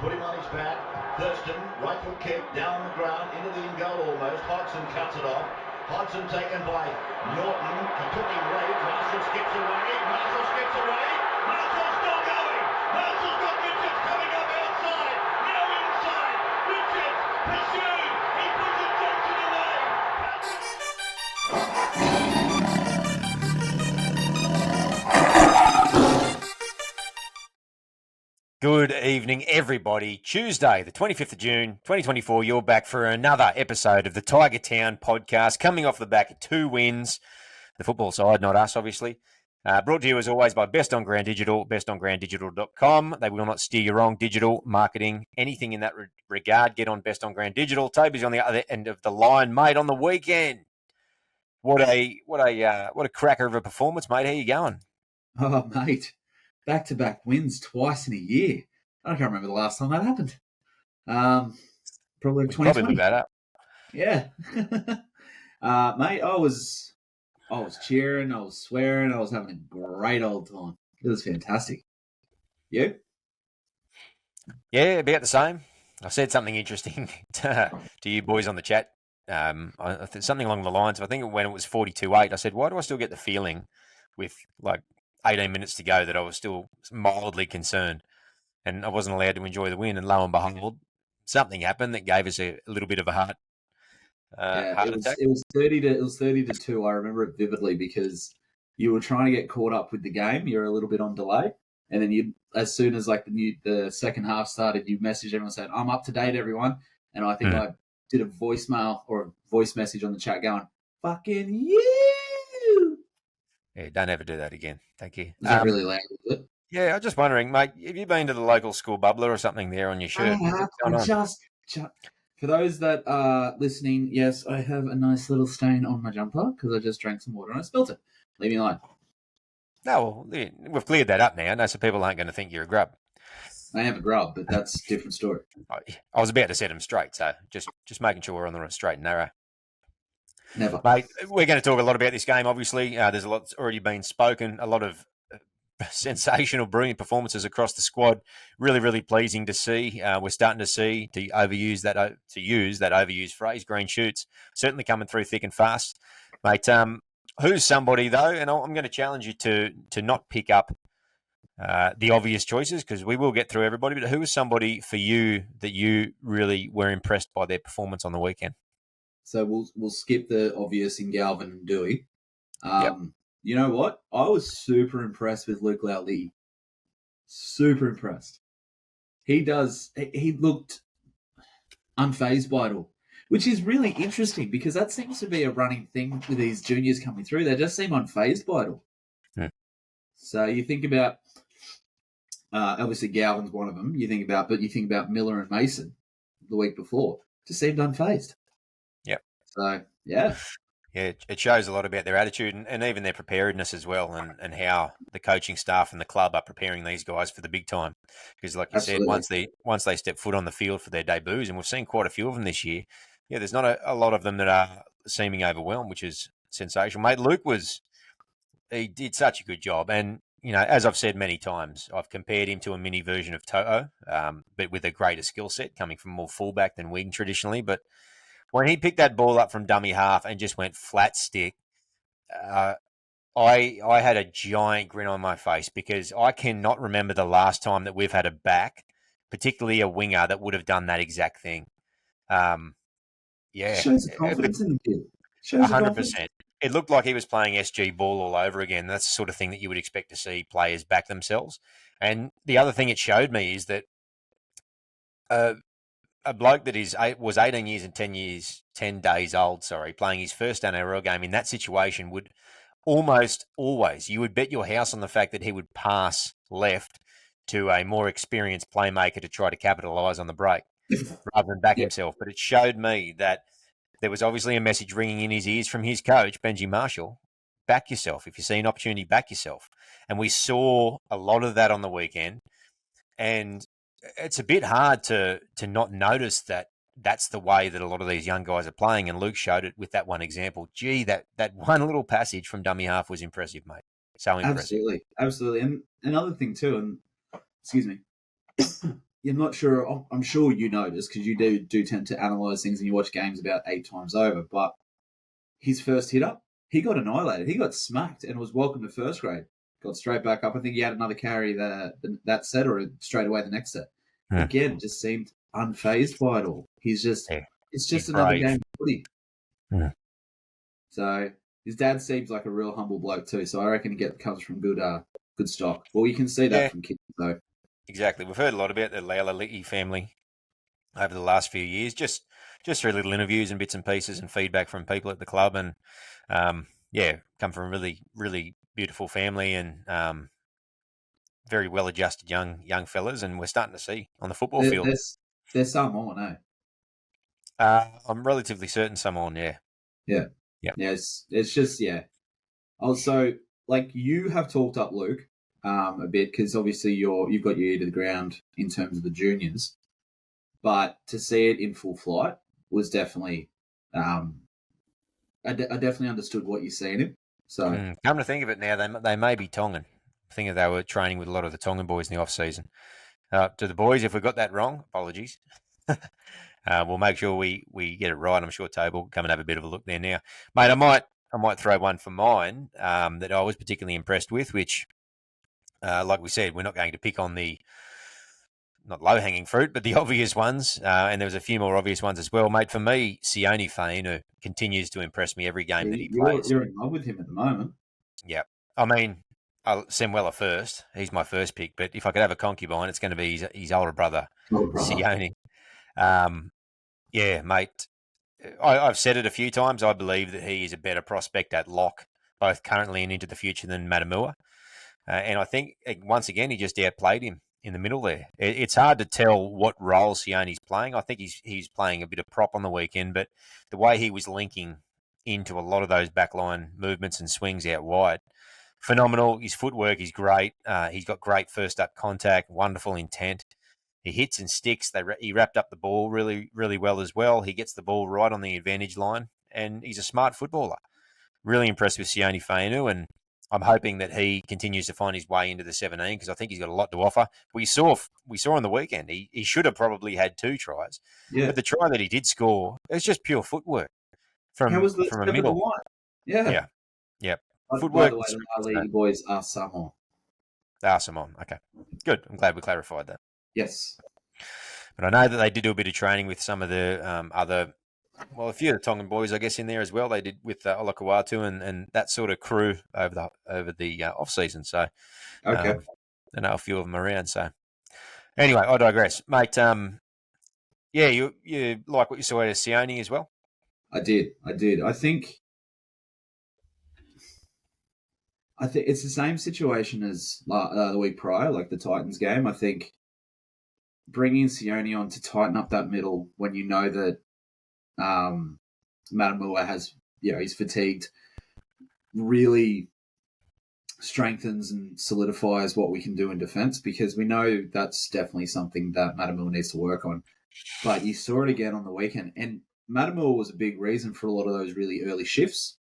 put him on his back. Thurston, right foot kick, down the ground, into the in goal almost. Hodgson cuts it off. Hodgson taken by Norton. He took him late. Marshall skips away. Marshall's still going. Marshall's got Richards coming up outside. Now inside. Richards pursued. He pushes Johnson away. Good evening, everybody. Tuesday, the 25th of June, 2024. You're back for another episode of the Tiger Town podcast, coming off the back of 2 wins. The football side, not us, obviously. Brought to you, as always, by Best on Ground Digital, bestongrounddigital.com. They will not steer you wrong. Digital marketing, anything in that regard, get on Best on Ground Digital. Toby's on the other end of the line, mate, on the weekend. What a cracker of a performance, mate. How you going? Oh, mate. Back-to-back wins twice in a year. I can't remember the last time that happened. Probably 2020. Probably better. Yeah. Mate, I was cheering, I was swearing, I was having a great old time. It was fantastic. You? Yeah, about the same. I said something interesting to you boys on the chat. Something along the lines of, I think when it was 42-8, I said, why do I still get the feeling with like 18 minutes to go that I was still mildly concerned and I wasn't allowed to enjoy the win? And lo and behold, something happened that gave us a little bit of a heart attack. It was 30-2. I remember it vividly because you were trying to get caught up with the game. You're a little bit on delay. And then as soon as like the second half started, you messaged everyone saying, I'm up to date, everyone. And I think I did a voicemail or a voice message on the chat going, fucking you. Yeah, don't ever do that again. Thank you. Is that really loud? Is it? Yeah, I was just wondering, mate, have you been to the local school bubbler or something there on your shirt? For those that are listening, yes, I have a nice little stain on my jumper because I just drank some water and I spilt it. Leave me alone. No, well, we've cleared that up now, so people aren't going to think you're a grub. I am a grub, but that's a different story. I was about to set them straight, so just making sure we're on the straight and narrow. Never. Mate, we're going to talk a lot about this game, obviously. There's a lot that's already been spoken, a lot of sensational, brilliant performances across the squad. Really, really pleasing to see. We're starting to see, to use that overused phrase, green shoots, certainly coming through thick and fast. Mate, who's somebody, though, and I'm going to challenge you to not pick up the obvious choices because we will get through everybody, but who is somebody for you that you really were impressed by their performance on the weekend? So we'll skip the obvious in Galvin and Dewey. Yep. You know what? I was super impressed with Luke Lauli. Super impressed. He looked unfazed by it all, which is really interesting because that seems to be a running thing with these juniors coming through. They just seem unfazed by it all. Yeah. So you think about, obviously Galvin's one of them. You think about Miller and Mason the week before. Just seemed unfazed. Yep. So, yeah. Yeah, it shows a lot about their attitude and even their preparedness as well, and how the coaching staff and the club are preparing these guys for the big time. Because, like you Absolutely. said, once they step foot on the field for their debuts, and we've seen quite a few of them this year, yeah, there's not a lot of them that are seeming overwhelmed, which is sensational. Mate, Luke he did such a good job, and you know, as I've said many times, I've compared him to a mini version of Toto, but with a greater skill set, coming from more fullback than wing traditionally, but when he picked that ball up from dummy half and just went flat stick, I had a giant grin on my face because I cannot remember the last time that we've had a back, particularly a winger, that would have done that exact thing. Yeah. Shows the confidence in the kid. 100%. It looked like he was playing SG ball all over again. That's the sort of thing that you would expect to see players back themselves. And the other thing it showed me is that a bloke that was 18 years and 10 days old, playing his first NRL game in that situation would almost always, you would bet your house on the fact that he would pass left to a more experienced playmaker to try to capitalise on the break rather than back himself. But it showed me that there was obviously a message ringing in his ears from his coach, Benji Marshall. Back yourself. If you see an opportunity, back yourself. And we saw a lot of that on the weekend. And it's a bit hard to not notice that that's the way that a lot of these young guys are playing. And Luke showed it with that one example. Gee, that one little passage from dummy half was impressive, mate. So impressive. Absolutely. And another thing too, and excuse me, I'm not sure. I'm sure you notice because you do tend to analyze things and you watch games about 8 times over. But his first hit up, he got annihilated. He got smacked and was welcome to first grade. Got straight back up. I think he had another carry that set or straight away the next set. Again, just seemed unfazed by it all. It's just another game of footy. So his dad seems like a real humble bloke too. So I reckon he comes from good stock. Well, you can see that from kids though. Exactly. We've heard a lot about the Leala'li'i family over the last few years, just through little interviews and bits and pieces and feedback from people at the club. And come from a really, really beautiful family and very well-adjusted young fellas. And we're starting to see on the football field. There's some on, eh? I'm relatively certain some on, yeah. Yeah. It's just, Also, like you have talked up Luke a bit because obviously you've got your ear to the ground in terms of the juniors, but to see it in full flight was definitely, I definitely understood what you see in him. So come to think of it now, they may be Tongan. I think they were training with a lot of the Tongan boys in the off season. To the boys, if we got that wrong, apologies. We'll make sure we get it right. I'm sure Tobe will come and have a bit of a look there now, mate. I might throw one for mine that I was particularly impressed with, which, like we said, we're not going to pick on the not low-hanging fruit, but the obvious ones, and there was a few more obvious ones as well, mate. For me, Sione Fainu continues to impress me every game that he plays. You're in love with him at the moment. Yeah, I mean, Semwella first. He's my first pick, but if I could have a concubine, it's going to be his older brother, Sione. Mate. I've said it a few times. I believe that he is a better prospect at lock, both currently and into the future, than Matamua. And I think, once again, he just outplayed him in the middle there. It's hard to tell what role Sione's playing. I think he's playing a bit of prop on the weekend, but the way he was linking into a lot of those backline movements and swings out wide, phenomenal. His footwork is great. He's got great first-up contact, wonderful intent. He hits and sticks. He wrapped up the ball really, really well as well. He gets the ball right on the advantage line, and he's a smart footballer. Really impressed with Sione Fainu, and I'm hoping that he continues to find his way into the 17 because I think he's got a lot to offer. We saw on the weekend he should have probably had 2 tries, but the try that he did score, it was just pure footwork from a middle. Yeah. Footwork. By the way, the League boys are Samoan. They are Samoan. Okay, good. I'm glad we clarified that. Yes. But I know that they did do a bit of training with some of the a few of the Tongan boys, I guess, in there as well. They did with Olakau'atu and that sort of crew over the off season. So, okay, I know a few of them around. So, anyway, I digress, mate. You like what you saw out of Sione as well? I did. I think it's the same situation as the week prior, like the Titans game. I think bringing Sione on to tighten up that middle when you know that Matamua has, he's fatigued, really strengthens and solidifies what we can do in defence because we know that's definitely something that Matamua needs to work on. But you saw it again on the weekend, and Matamua was a big reason for a lot of those really early shifts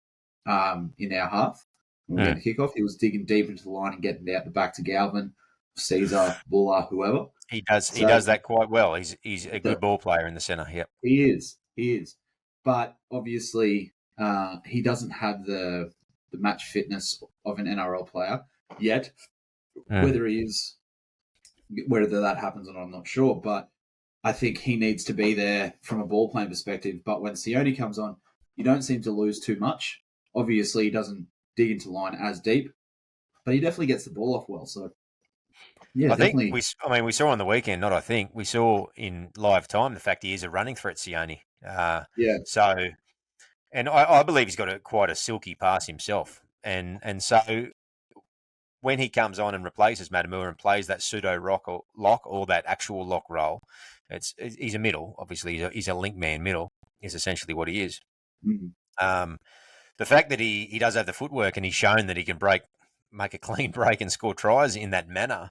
in our half. When we had the kickoff, he was digging deep into the line and getting out the back to Galvin, Caesar, Buller, whoever. He does that quite well. He's a good ball player in the centre. Yep, he is. But obviously, he doesn't have the match fitness of an NRL player yet. Whether that happens or not, I'm not sure. But I think he needs to be there from a ball playing perspective. But when Sione comes on, you don't seem to lose too much. Obviously, he doesn't dig into line as deep, but he definitely gets the ball off well. So. Yeah, I think we saw on the weekend. We saw in live time the fact he is a running threat, Sione. So, and I believe he's got quite a silky pass himself, and so when he comes on and replaces Matamua and plays that pseudo lock or that actual lock role, he's a middle. Obviously, he's a link man middle is essentially what he is. Mm-hmm. The fact that he does have the footwork and he's shown that he can make a clean break and score tries in that manner.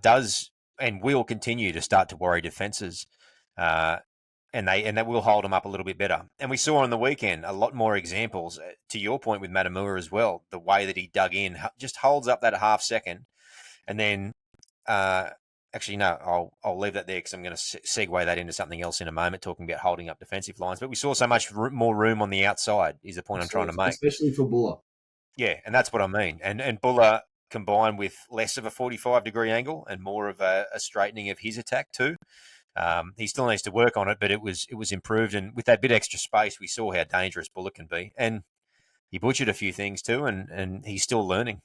Does and will continue to start to worry defences, and that will hold them up a little bit better. And we saw on the weekend a lot more examples. To your point with Matamua as well, the way that he dug in just holds up that half second, and then actually, no, I'll leave that there because I'm going to segue that into something else in a moment, talking about holding up defensive lines. But we saw so much more room on the outside is the point I'm trying to make. Especially for Buller. Yeah, and that's what I mean. And Buller combined with less of a 45-degree angle and more of a straightening of his attack too. He still needs to work on it, but it was improved. And with that bit extra space, we saw how dangerous Buller can be. And he butchered a few things too, and he's still learning.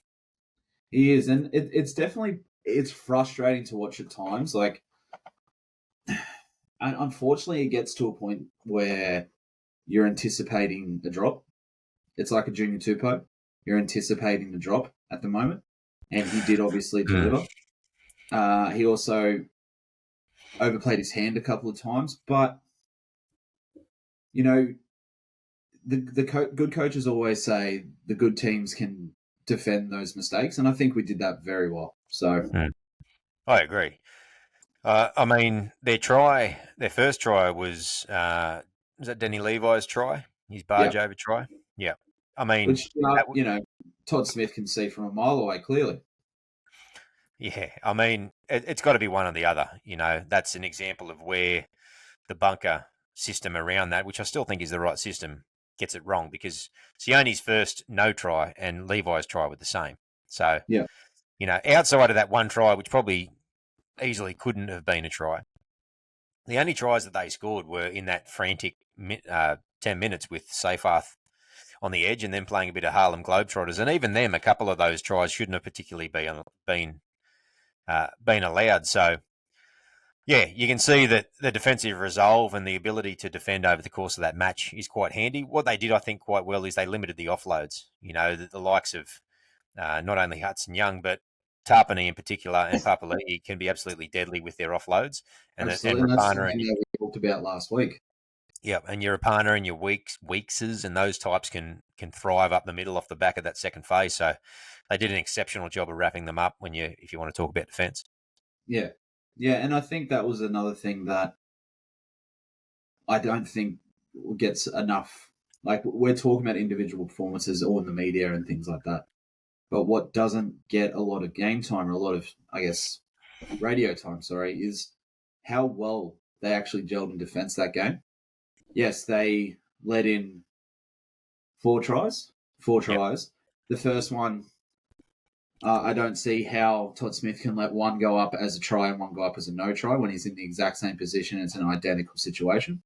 He is, and it's definitely frustrating to watch at times. Like, and unfortunately, it gets to a point where you're anticipating a drop. It's like a junior Tupou. You're anticipating the drop at the moment, and he did obviously deliver. He also overplayed his hand a couple of times, but you know, the good coaches always say the good teams can defend those mistakes, and I think we did that very well. So I agree. I mean, their first try was that Denny Levi's try? His barge over try? Yeah. I mean, which Todd Smith can see from a mile away clearly. Yeah, I mean, it's got to be one or the other. That's an example of where the bunker system around that, which I still think is the right system, gets it wrong because Sione's first no try and Levi's try were the same. So, outside of that one try, which probably easily couldn't have been a try, the only tries that they scored were in that frantic 10 minutes with Seyfarth on the edge and then playing a bit of Harlem Globetrotters. And even them, a couple of those tries shouldn't have particularly been allowed. So, yeah, you can see that the defensive resolve and the ability to defend over the course of that match is quite handy. What they did, I think, quite well is they limited the offloads. The likes of not only Hudson Young, but Tarpany in particular and Papali'i can be absolutely deadly with their offloads. And that's something that we talked about last week. Yeah, and your Rapana and your Weekses and those types can thrive up the middle off the back of that second phase. So they did an exceptional job of wrapping them up if you want to talk about defence. Yeah. Yeah, and I think that was another thing that I don't think gets enough. Like, we're talking about individual performances all in the media and things like that. But what doesn't get a lot of game time or a lot of, I guess, radio time, is how well they actually gelled in defence that game. Yes, they let in four tries. Yep. The first one, I don't see how Todd Smith can let one go up as a try and one go up as a no try when he's in the exact same position. It's an identical situation.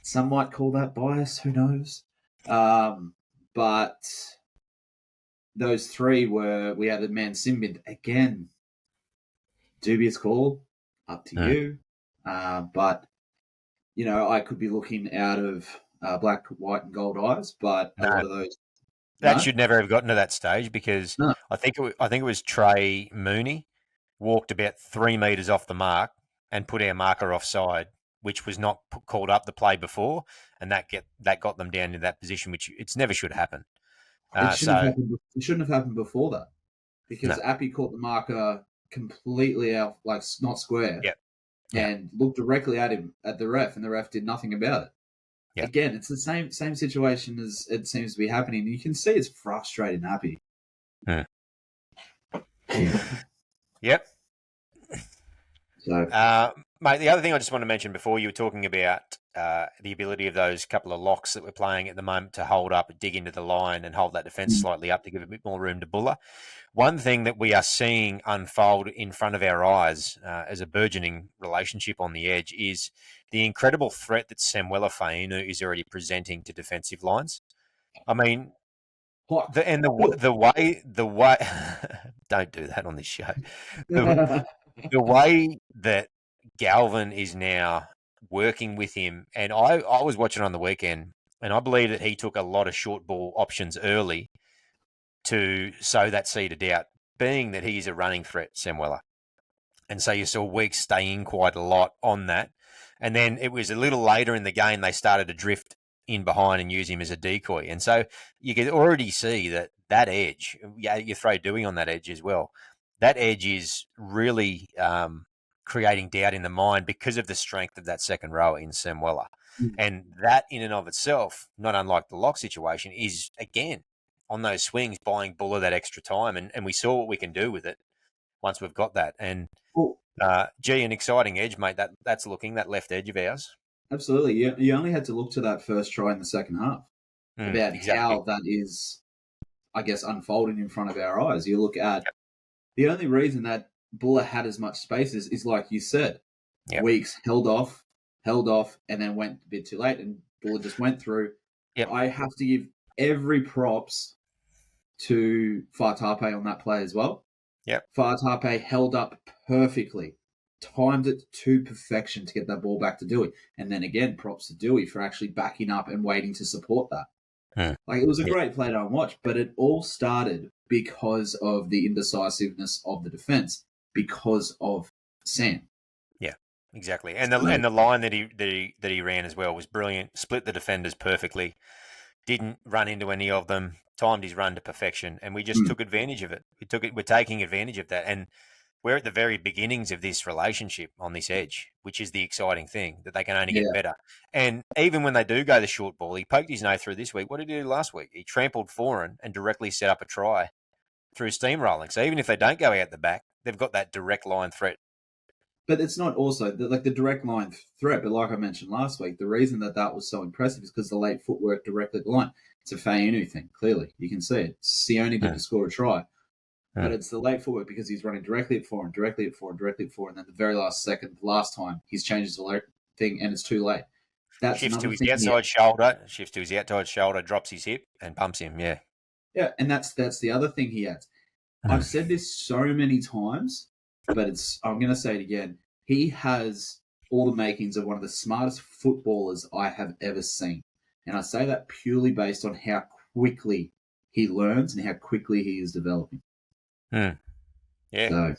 Some might call that bias. Who knows? But those three we had a man Simbid again. Dubious call, up to you. But I could be looking out of black, white, and gold eyes, but a lot of those. That should never have gotten to that stage because I think it was Trey Mooney walked about 3 metres off the mark and put our marker offside, which was not called up the play before, and that got them down in that position, which it's never should happen. It shouldn't have happened before that because Appy caught the marker completely out, like not square, and looked directly at him at the ref, and the ref did nothing about it. Yep. Again, it's the same situation as it seems to be happening. You can see it's frustrating Appy. Yep. So, mate, the other thing I just want to mention before you were talking about the ability of those couple of locks that we're playing at the moment to hold up, dig into the line and hold that defence slightly up to give a bit more room to Buller. One thing that we are seeing unfold in front of our eyes as a burgeoning relationship on the edge is the incredible threat that Samuela Fainu is already presenting to defensive lines. I mean, the way don't do that on this show. The way that Galvin is now working with him, and I was watching on the weekend, and I believe that he took a lot of short ball options early to sow that seed of doubt, being that he's a running threat, Samuela. And so you saw Weeks stay in quite a lot on that. And then it was a little later in the game they started to drift in behind and use him as a decoy. And so you could already see that edge, you throw Dewey on that edge as well, that edge is really creating doubt in the mind because of the strength of that second row in Samuela. And that in and of itself, not unlike the lock situation, is, again, on those swings, buying Buller that extra time. And we saw what we can do with it once we've got that. And Well, an exciting edge, mate. That's looking that left edge of ours. absolutely. You only had to look to that first try in the second half about Exactly. how that is, I guess, unfolding in front of our eyes. You look at the only reason that Buller had as much space is like you said, Yep. Weeks held off, and then went a bit too late, and Buller just went through. Yep. I have to give every props to Fatape on that play as well. Yep. Fatape held up perfectly, timed it to perfection to get that ball back to Dewey. And then again, props to Dewey for actually backing up and waiting to support that. Like, it was a great play to watch, but it all started because of the indecisiveness of the defense, because of Sam. Yeah, exactly. And the line that he ran as well was brilliant. Split the defenders perfectly. Didn't run into any of them. Timed his run to perfection, and we just took advantage of it. We're taking advantage of that, and we're at the very beginnings of this relationship on this edge, which is the exciting thing, that they can only get better. And even when they do go the short ball, he poked his nose through this week. What did he do last week? He trampled Foran and directly set up a try through steamrolling. So even if they don't go out the back, they've got that direct line threat. But it's not also the direct line threat. But like I mentioned last week, the reason that was so impressive is because the late footwork directly at the line. It's a Fayenu thing, clearly. You can see it. Sione did to score a try. But it's the late footwork because he's running directly at four, and then the very last second, the last time, he's changed his alert thing, and it's too late. That shifts to his outside shoulder, drops his hip, and pumps him. Yeah, and that's the other thing he adds. I've said this so many times, but I'm going to say it again. He has all the makings of one of the smartest footballers I have ever seen, and I say that purely based on how quickly he learns and how quickly he is developing. Yeah. So,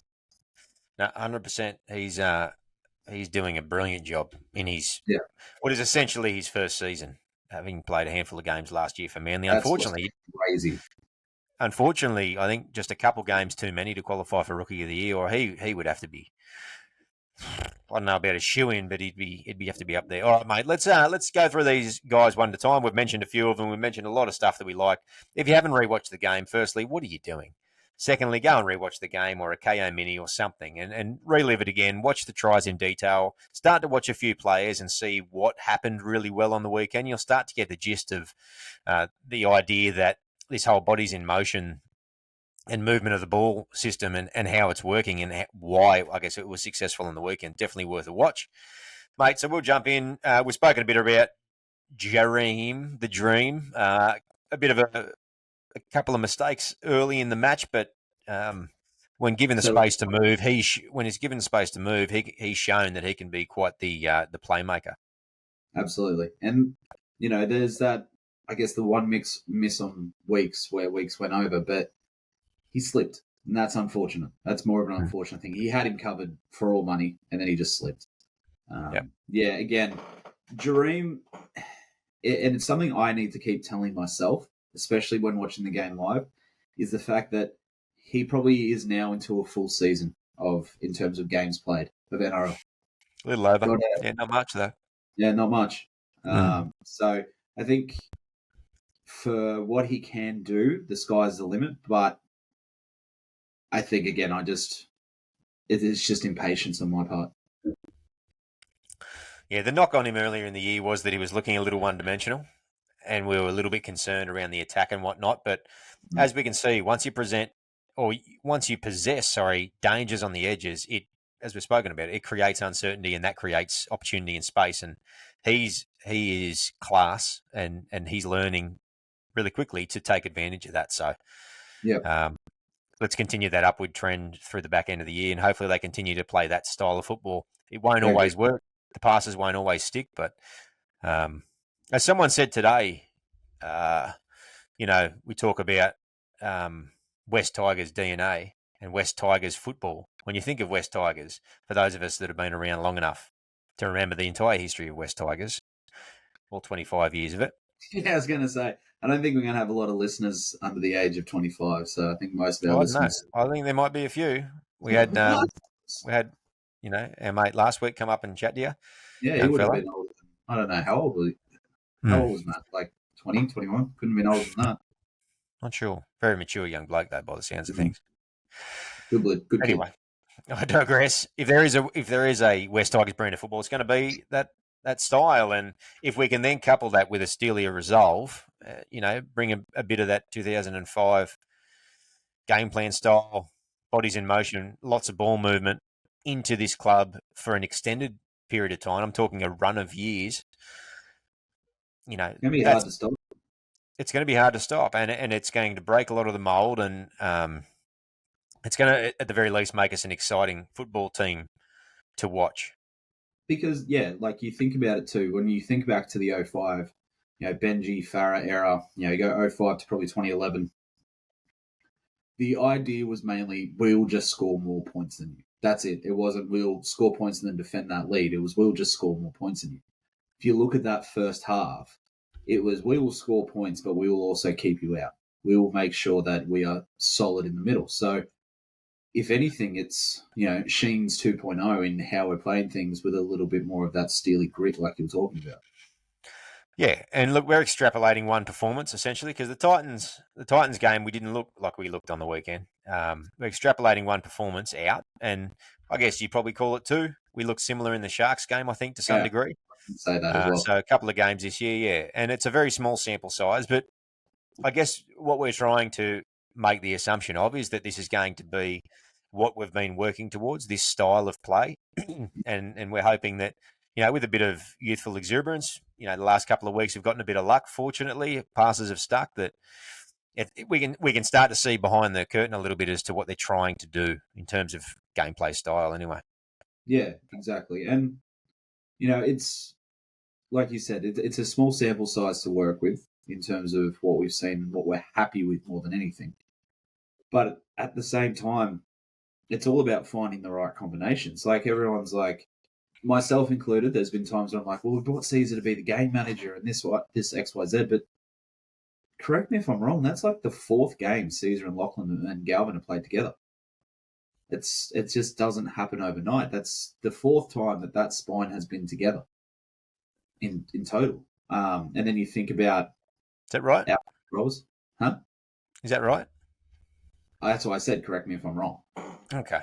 no, 100%. He's doing a brilliant job in his what is essentially his first season, having played a handful of games last year for Manly. Unfortunately, crazy. Unfortunately, I think just a couple games too many to qualify for Rookie of the Year, or he would have to be. I don't know about a shoe-in, but he'd have to be up there. All right, mate. Let's go through these guys one at a time. We've mentioned a few of them. We've mentioned a lot of stuff that we like. If you haven't rewatched the game, firstly, what are you doing? Secondly, go and rewatch the game or a KO mini or something and relive it again. Watch the tries in detail. Start to watch a few players and see what happened really well on the weekend. You'll start to get the gist of the idea that this whole body's in motion and movement of the ball system and how it's working and why, I guess, it was successful on the weekend. Definitely worth a watch. Mate, so we'll jump in. We've spoken a bit about Jahream, the Dream. A bit of a couple of mistakes early in the match, but when given the space to move, he's shown that he can be quite the playmaker. Absolutely, and there's that. I guess the one miss on Weeks where Weeks went over, but he slipped, and that's unfortunate. That's more of an unfortunate thing. He had him covered for all money, and then he just slipped. Yeah, again, Jahream, and it's something I need to keep telling myself, especially when watching the game live, is the fact that he probably is now into a full season in terms of games played of NRL. A little over. Not much though. Yeah, not much. So I think for what he can do, the sky's the limit. But I think, again, it's just impatience on my part. Yeah, the knock on him earlier in the year was that he was looking a little one-dimensional, and we were a little bit concerned around the attack and whatnot. But as we can see, once you possess dangers on the edges, as we've spoken about, it creates uncertainty, and that creates opportunity and space. And he is class, and he's learning really quickly to take advantage of that. So, let's continue that upward trend through the back end of the year, and hopefully they continue to play that style of football. It won't always work. The passes won't always stick, but as someone said today, we talk about West Tigers DNA and West Tigers football. When you think of West Tigers, for those of us that have been around long enough to remember the entire history of West Tigers, all 25 years of it. Yeah, I was going to say, I don't think we're going to have a lot of listeners under the age of 25, so I think most of our listeners... I think there might be a few. We had, our mate last week come up and chat to you. Yeah, he would have been older than... I don't know, how old was he? How old was Matt? Like 20, 21? Couldn't have been older than that. Not sure. Very mature young bloke, though, by the sounds of things. Good kid. Anyway, I digress. If there is a West Tigers brand of football, it's going to be that style, and if we can then couple that with a steelier resolve, bring a bit of that 2005 game plan style, bodies in motion, lots of ball movement into this club for an extended period of time. I'm talking a run of years. It's going to be hard to stop. It's going to be hard to stop, and it's going to break a lot of the mold, and it's going to, at the very least, make us an exciting football team to watch. Because, like you think about it too, when you think back to the 05, Benji, Farah era, you go 05 to probably 2011. The idea was mainly we'll just score more points than you. That's it. It wasn't we'll score points and then defend that lead. It was we'll just score more points than you. If you look at that first half, it was we will score points, but we will also keep you out. We will make sure that we are solid in the middle. So, if anything, it's Sheen's 2.0 in how we're playing things with a little bit more of that steely grit, like you were talking about. Yeah, and look, we're extrapolating one performance essentially because the Titans game we didn't look like we looked on the weekend. We're extrapolating one performance out, and I guess you probably call it two. We look similar in the Sharks game, I think, to some degree. Say that as well. So a couple of games this year, yeah, and it's a very small sample size, but I guess what we're trying to make the assumption of is that this is going to be what we've been working towards, this style of play, and we're hoping that with a bit of youthful exuberance, the last couple of weeks we've gotten a bit of luck. Fortunately, passes have stuck. That we can start to see behind the curtain a little bit as to what they're trying to do in terms of gameplay style. Anyway. Yeah, exactly, and it's like you said, it's a small sample size to work with in terms of what we've seen and what we're happy with more than anything. But at the same time, it's all about finding the right combinations. Like everyone's like, myself included, there's been times where I'm like, well, we brought Caesar to be the game manager and this XYZ, but correct me if I'm wrong, that's like the fourth game Caesar and Lachlan and Galvin have played together. It just doesn't happen overnight. That's the fourth time that spine has been together in total. And then you think about... Is that right? Roles. Huh? Is that right? That's why I said, correct me if I'm wrong. Okay.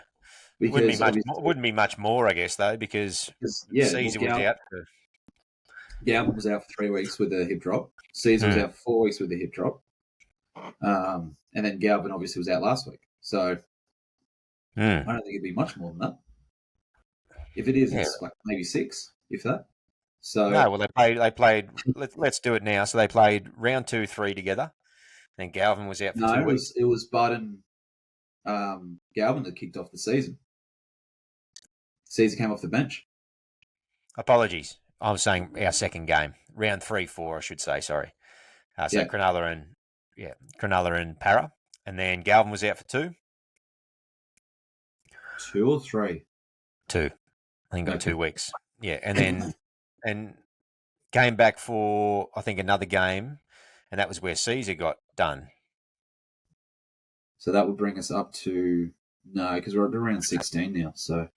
Because wouldn't be much more, I guess, though, because Caesar was out. Galvin was out for 3 weeks with a hip drop. Caesar was out for 4 weeks with a hip drop. And then Galvin obviously was out last week. So I don't think it'd be much more than that. If it is, it's like maybe 6, if that. So no, well they played. Let's do it now. So they played round 2, 3 together. Then Galvin was out for 2 weeks. It was Bud and Galvin that kicked off the season. Caesar came off the bench. Apologies. I was saying our second game, round 3, 4, I should say. Sorry. Cronulla and Para, and then Galvin was out for 2. 2 or 3? 2. I think got 2 weeks. Yeah, and then came back for I think another game, and that was where Caesar got done. So that would bring us up to because we're around 16 now. So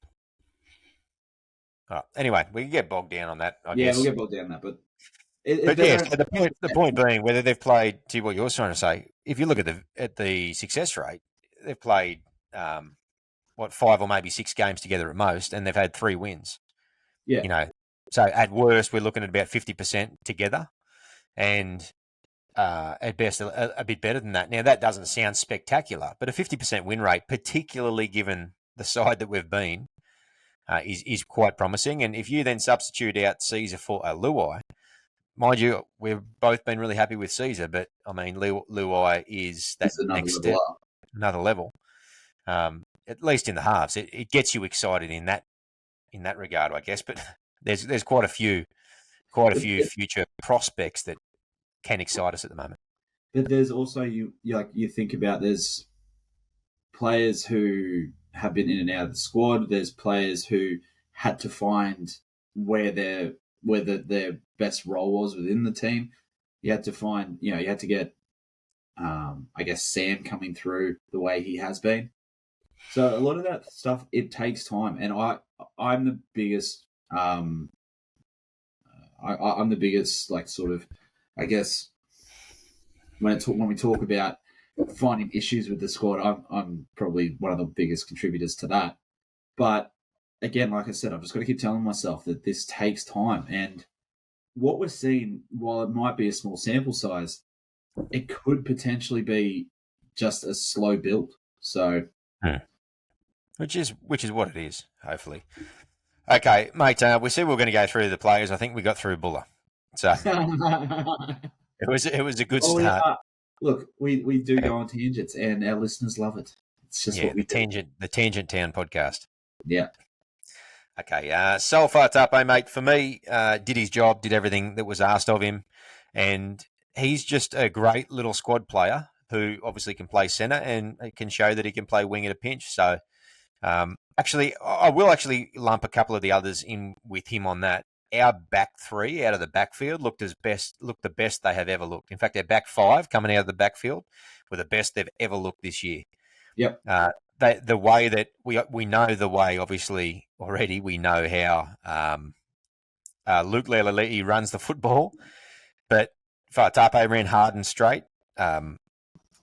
anyway, we can get bogged down on that. I guess. We'll get bogged down on that, but the point being, whether they've played to what you're trying to say, if you look at the success rate, they've played 5 or maybe 6 games together at most, and they've had 3 wins. Yeah, so at worst we're looking at about 50% together, and at best a bit better than that. Now that doesn't sound spectacular, but a 50% win rate, particularly given the side that we've been, is quite promising. And if you then substitute out Caesar for Luai, mind you, we've both been really happy with Caesar, but I mean Luai is that next step, another level. At least in the halves, it gets you excited in that regard, I guess. But there's quite a few future prospects that can excite us at the moment. But there's also you think about there's players who have been in and out of the squad. There's players who had to find where their best role was within the team. You had to find, you had to get, I guess, Sam coming through the way he has been. So a lot of that stuff, it takes time. And I'm the biggest, I'm the biggest, like, sort of, I guess, when we talk about finding issues with the squad. I'm probably one of the biggest contributors to that. But again, like I said, I've just got to keep telling myself that this takes time. And what we're seeing, while it might be a small sample size, it could potentially be just a slow build. So, which is what it is. Hopefully, okay, mate. We said we were going to go through the players. I think we got through Buller, so it was a good start. Yeah. Look, we do go on tangents, and our listeners love it. It's just what we do. The Tangent Town podcast. Yeah. Okay, Sol Fatape, mate, for me, did his job, did everything that was asked of him, and he's just a great little squad player who obviously can play centre and can show that he can play wing at a pinch. So, actually, I will actually lump a couple of the others in with him on that. Our back three out of the backfield looked the best they have ever looked. In fact, our back five coming out of the backfield were the best they've ever looked this year. Yep. The way that we know the way, obviously already we know how Luke Lelali'i runs the football, but Fatape ran hard and straight. Why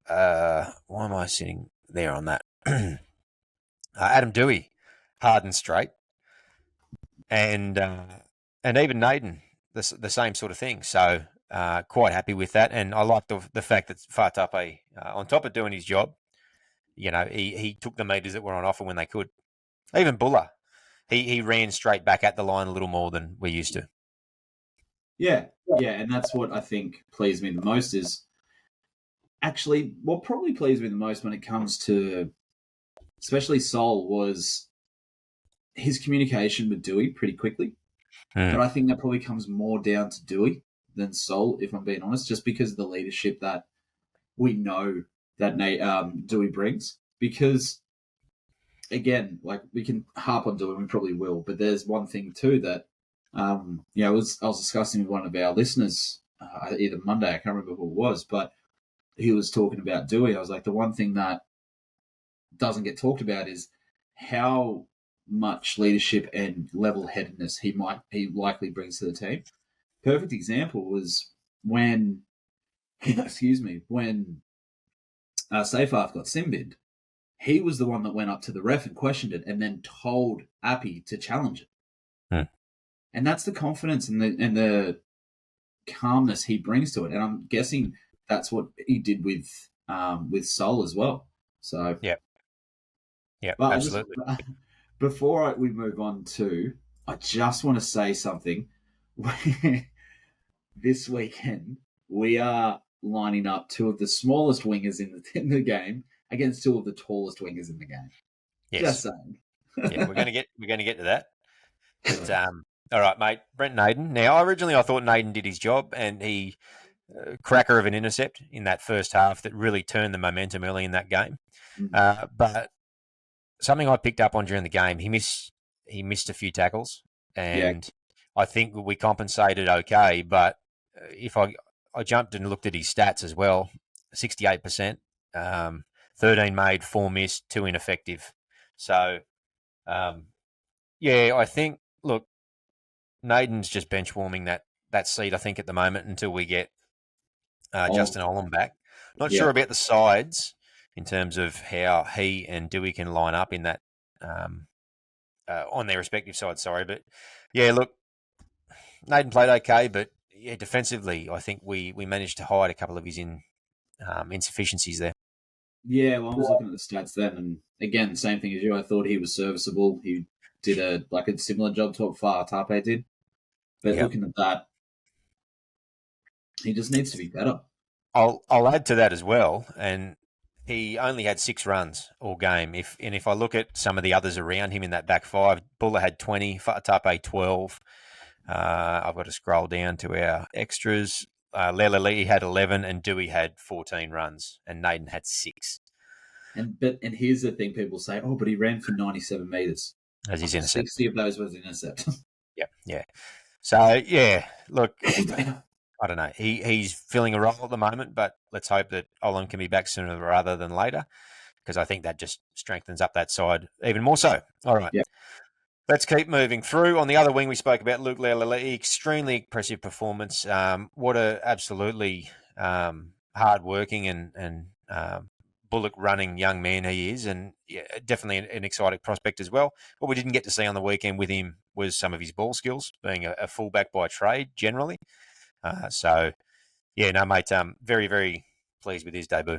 am I sitting there on that? Adam Doueihi, hard and straight, and even Naden, the same sort of thing. So quite happy with that, and I like the fact that Fatape, on top of doing his job, he took the meters that were on offer when they could. Even Buller, he ran straight back at the line a little more than we're used to. Yeah, and that's what I think pleased me the most is actually what probably pleased me the most when it comes to especially Sol was his communication with Doueihi pretty quickly. But I think that probably comes more down to Doueihi than Sol, if I'm being honest, just because of the leadership that we know that Doueihi brings. Because, again, like we can harp on Doueihi, we probably will, but there's one thing too that, I was discussing with one of our listeners either Monday, I can't remember who it was, but he was talking about Doueihi. I was like, the one thing that doesn't get talked about is how much leadership and level-headedness he likely brings to the team. Perfect example was when, when Seyfarth got sin-binned. He was the one that went up to the ref and questioned it, and then told Appy to challenge it. And that's the confidence and the calmness he brings to it. And I'm guessing that's what he did with Sol as well. So yeah, absolutely. Before we move on to, I just want to say something. This weekend, we are lining up two of the smallest wingers in the game against two of the tallest wingers in the game. Yes. Just saying. Yeah, we're going to get to that. But, all right, mate. Brent Naden. Now, originally I thought Naden did his job, and he cracker of an intercept in that first half that really turned the momentum early in that game. But something I picked up on during the game, he missed a few tackles, and I think we compensated okay. But if I jumped and looked at his stats as well, 68%, 13 made, 4 missed, 2 ineffective. So, I think, look, Naden's just bench warming that seat, I think, at the moment until we get Justin Olam back. Not sure about the sides in terms of how he and Doueihi can line up in that on their respective sides. Sorry, but look, Naden played okay, but defensively, I think we managed to hide a couple of his insufficiencies there. Yeah, well, I was looking at the stats then, and again, same thing as you. I thought he was serviceable. He did a similar job to what Fatape did, but looking at that, he just needs to be better. I'll add to that as well, and he only had 6 runs all game. If I look at some of the others around him in that back five, Buller had 20, Fatape 12. I've got to scroll down to our extras. Lelali'i had 11, and Doueihi had 14 runs, and Naden had 6. And here's the thing: people say, "Oh, but he ran for 97 meters." As his intercept. 60 of those was intercept. Yeah. So look, I don't know. He's filling a role at the moment, but let's hope that Olam can be back sooner rather than later, because I think that just strengthens up that side even more so. All right. Yep. Let's keep moving through. On the other wing, we spoke about Luke Lelali'i. Extremely impressive performance. What a absolutely hard-working and bullock running young man he is, and definitely an exciting prospect as well. What we didn't get to see on the weekend with him was some of his ball skills, being a fullback by trade generally. So, yeah, no, mate, very, very pleased with his debut.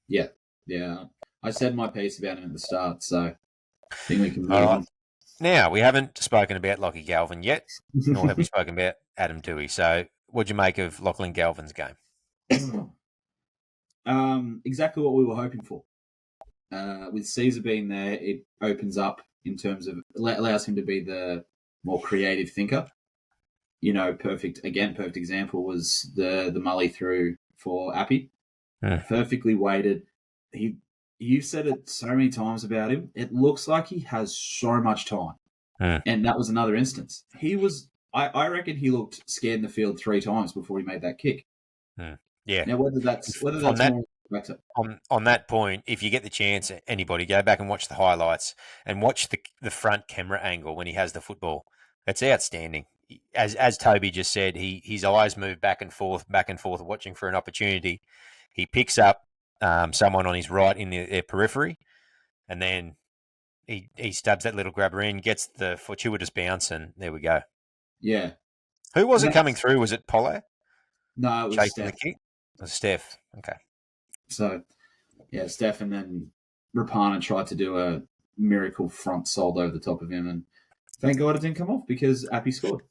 Yeah. I said my piece about him at the start, so I think we can move All right. on. Now, we haven't spoken about Lockie Galvin yet, nor have we spoken about Adam Toohey. So, what'd you make of Lachlan Galvin's game? Exactly what we were hoping for. With Caesar being there, it opens up in terms of allows him to be the more creative thinker. Perfect example was the Mully through for Appy. Perfectly weighted. You've said it so many times about him. It looks like he has so much time. And that was another instance. I reckon he looked scared in the field 3 times before he made that kick. Yeah. Now, whether that's more on that point, if you get the chance, anybody go back and watch the highlights and watch the front camera angle when he has the football. It's outstanding. As Toby just said, his eyes move back and forth, watching for an opportunity. He picks up someone on his right in their periphery, and then he stabs that little grabber in, gets the fortuitous bounce, and there we go. Yeah. Who was it coming through? Was it Polo? No, it was chasing Steph. the kick? It was Steph. Okay. So, yeah, Steph, and then Rapana tried to do a miracle front sold over the top of him, and thank God it didn't come off because Appy scored.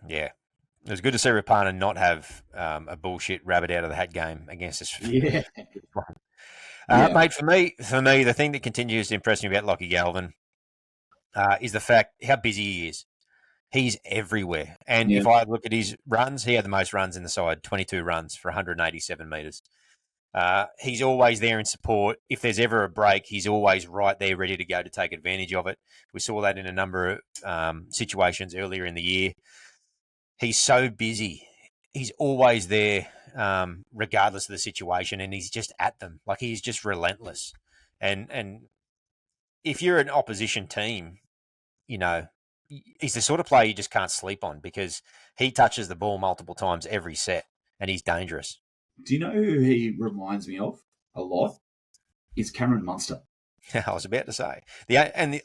Yeah. It was good to see Rapana not have a bullshit rabbit out of the hat game against us. Yeah. Mate, for me, the thing that continues to impress me about Lockie Galvin is the fact how busy he is. He's everywhere. And if I look at his runs, he had the most runs in the side, 22 runs for 187 metres. He's always there in support. If there's ever a break, he's always right there ready to go to take advantage of it. We saw that in a number of situations earlier in the year. He's so busy. He's always there, regardless of the situation, and he's just at them. Like, he's just relentless. And if you're an opposition team, he's the sort of player you just can't sleep on because he touches the ball multiple times every set, and he's dangerous. Do you know who he reminds me of a lot? Is Cameron Munster. I was about to say.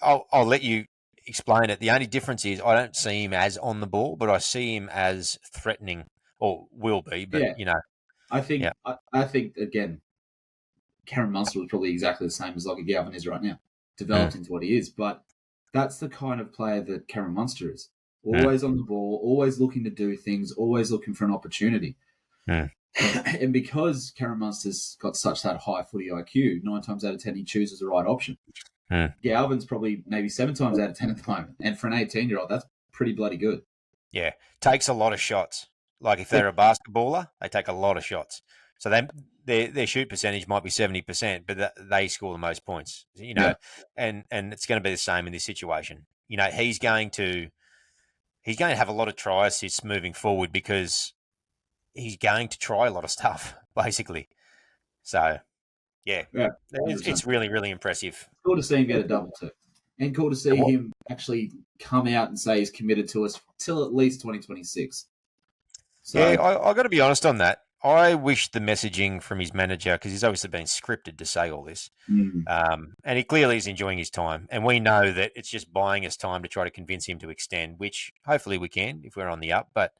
I'll let you explain it. The only difference is I don't see him as on the ball, but I see him as threatening, or will be. But I think again, Cameron Munster was probably exactly the same as Lockie Galvin is right now, developed into what he is. But that's the kind of player that Cameron Munster is. Always on the ball, always looking to do things, always looking for an opportunity. And because Cameron Munster's got such that high footy IQ, 9 times out of 10 he chooses the right option. Galvin's probably maybe 7 times out of 10 at the moment. And for an 18-year-old, that's pretty bloody good. Yeah. Takes a lot of shots. Like if they're a basketballer, they take a lot of shots. So their shoot percentage might be 70%, but they score the most points. And it's going to be the same in this situation. He's going to have a lot of try assists moving forward because he's going to try a lot of stuff, basically. So, it's really, really impressive. Cool to see him get a double too. And cool to see him actually come out and say he's committed to us till at least 2026. So, yeah, I got to be honest on that. I wish the messaging from his manager, because he's obviously been scripted to say all this, and he clearly is enjoying his time. And we know that it's just buying us time to try to convince him to extend, which hopefully we can if we're on the up. But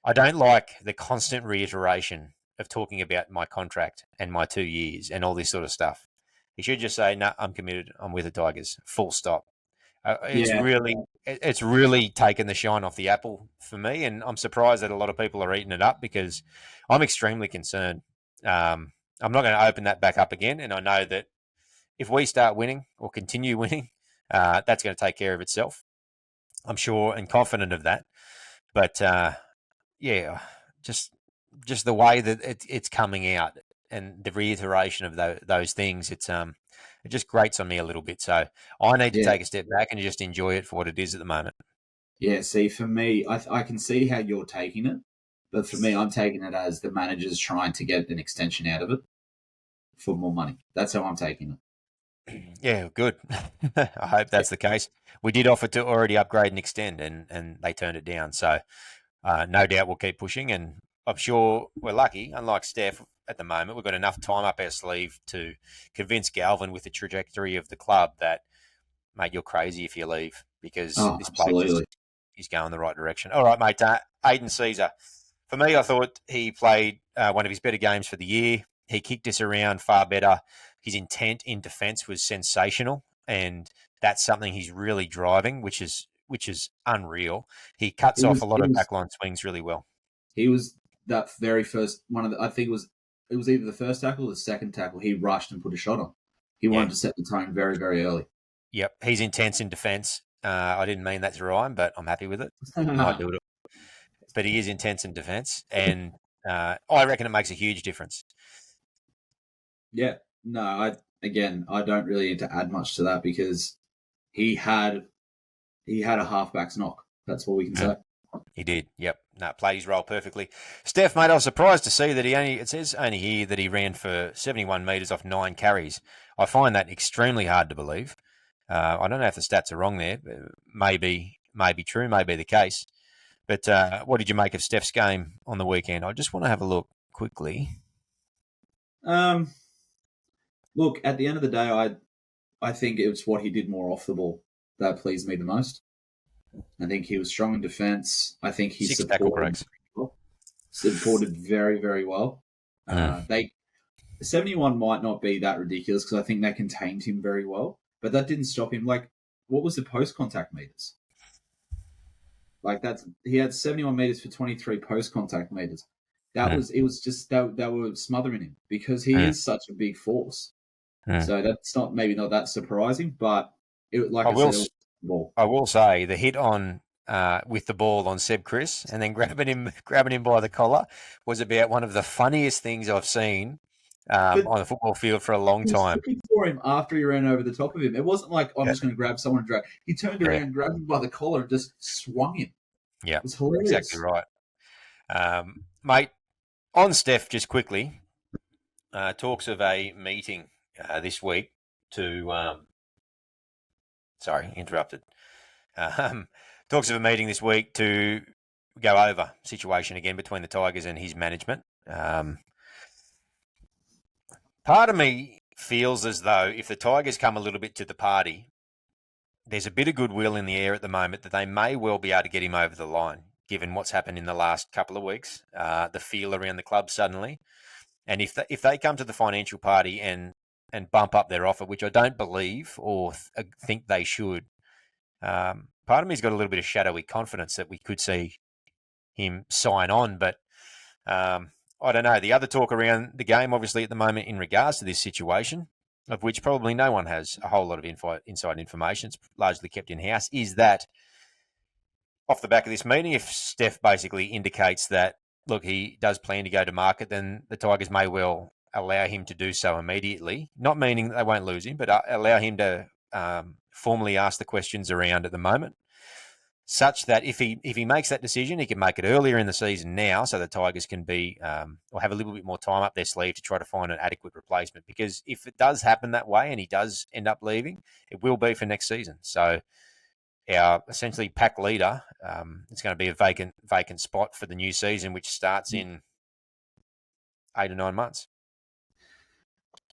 I don't like the constant reiteration of talking about my contract and my 2 years and all this sort of stuff. He should just say, "No, I'm committed. I'm with the Tigers. Full stop." It's really taken the shine off the apple for me, and I'm surprised that a lot of people are eating it up because I'm extremely concerned. I'm not going to open that back up again, and I know that if we start winning or continue winning, that's going to take care of itself. I'm sure and confident of that. But just the way that it's coming out and the reiteration of those things, it just grates on me a little bit. So I need to take a step back and just enjoy it for what it is at the moment. Yeah, see, for me, I can see how you're taking it, but for me, I'm taking it as the manager's trying to get an extension out of it for more money. That's how I'm taking it. Yeah, good. I hope that's the case. We did offer to already upgrade and extend, and they turned it down. So no doubt we'll keep pushing, and I'm sure we're lucky, unlike Steph, at the moment. We've got enough time up our sleeve to convince Galvin with the trajectory of the club that, mate, you're crazy if you leave because this place is going the right direction. All right, mate. Aidan Caesar. For me, I thought he played one of his better games for the year. He kicked us around far better. His intent in defence was sensational, and that's something he's really driving, which is unreal. He cuts off a lot of backline swings really well. He was that very first one of the, I think it was either the first tackle or the second tackle. He rushed and put a shot on. He wanted to set the tone very, very early. Yep, he's intense in defence. I didn't mean that to rhyme, but I'm happy with it. I do it. But he is intense in defence, and I reckon it makes a huge difference. Yeah, no, I don't really need to add much to that because he had a halfback's knock. That's all we can say. He did. Yep. No, played his role perfectly. Steph, mate, I was surprised to see that it says only here that he ran for 71 metres off 9 carries. I find that extremely hard to believe. I don't know if the stats are wrong there. Maybe true, maybe the case. But what did you make of Steph's game on the weekend? I just want to have a look quickly. Look, at the end of the day, I think it was what he did more off the ball that pleased me the most. I think he was strong in defence. I think he supported very, very well. 71 might not be that ridiculous because I think that contained him very well, but that didn't stop him. Like, what was the post-contact meters? Like he had 71 meters for 23 post-contact meters. It was just that were smothering him because he is such a big force. So that's maybe not that surprising, but it was ball. I will say the hit on with the ball on Seb Chris and then grabbing him by the collar was about one of the funniest things I've seen on the football field for a long time. Looking for him after he ran over the top of him. It wasn't like I'm just going to grab someone and drag. He turned around, grabbed him by the collar, and just swung him. Yeah, it was hilarious. Exactly right, mate. On Steph, just quickly, talks of a meeting this week to. Sorry, interrupted. Talks of a meeting this week to go over situation again between the Tigers and his management. Part of me feels as though if the Tigers come a little bit to the party, there's a bit of goodwill in the air at the moment that they may well be able to get him over the line, given what's happened in the last couple of weeks, the feel around the club suddenly. And if they come to the financial party and bump up their offer, which I don't believe or think they should, part of me's got a little bit of shadowy confidence that we could see him sign on. But I don't know. The other talk around the game, obviously, at the moment in regards to this situation, of which probably no one has a whole lot of inside information, it's largely kept in-house, is that off the back of this meeting, if Steph basically indicates that, look, he does plan to go to market, then the Tigers may well allow him to do so immediately, not meaning that they won't lose him, but allow him to formally ask the questions around at the moment, such that if he makes that decision, he can make it earlier in the season now, so the Tigers can be or have a little bit more time up their sleeve to try to find an adequate replacement. Because if it does happen that way and he does end up leaving, it will be for next season. So our essentially pack leader, it's going to be a vacant spot for the new season, which starts in 8 or 9 months.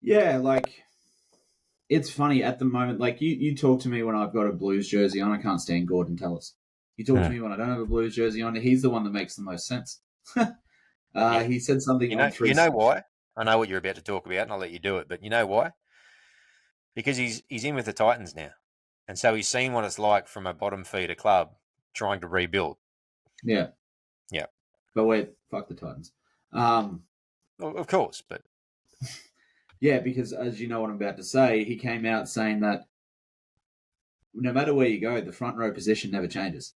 Yeah, like, it's funny at the moment. Like, you talk to me when I've got a Blues jersey on. I can't stand Gordon Tallis. You talk to me when I don't have a Blues jersey on. He's the one that makes the most sense. He said something. You know why? I know what you're about to talk about, and I'll let you do it. But you know why? Because he's in with the Titans now, and so he's seen what it's like from a bottom feeder club trying to rebuild. Yeah. But wait, fuck the Titans. Well, of course, but. Yeah, because as you know what I'm about to say, he came out saying that no matter where you go, the front row position never changes.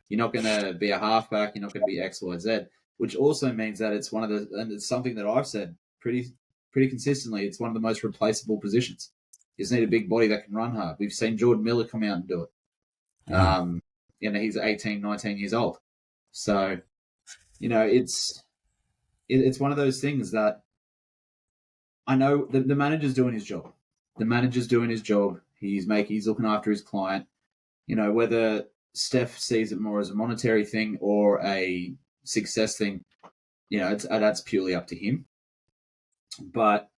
You're not going to be a halfback. You're not going to be X, Y, Z, which also means that it's and it's something that I've said pretty consistently. It's one of the most replaceable positions. You just need a big body that can run hard. We've seen Jordan Miller come out and do it. He's 18, 19 years old. So, it's one of those things that I know the manager's doing his job. The manager's doing his job. He's looking after his client. Whether Steph sees it more as a monetary thing or a success thing, that's purely up to him. But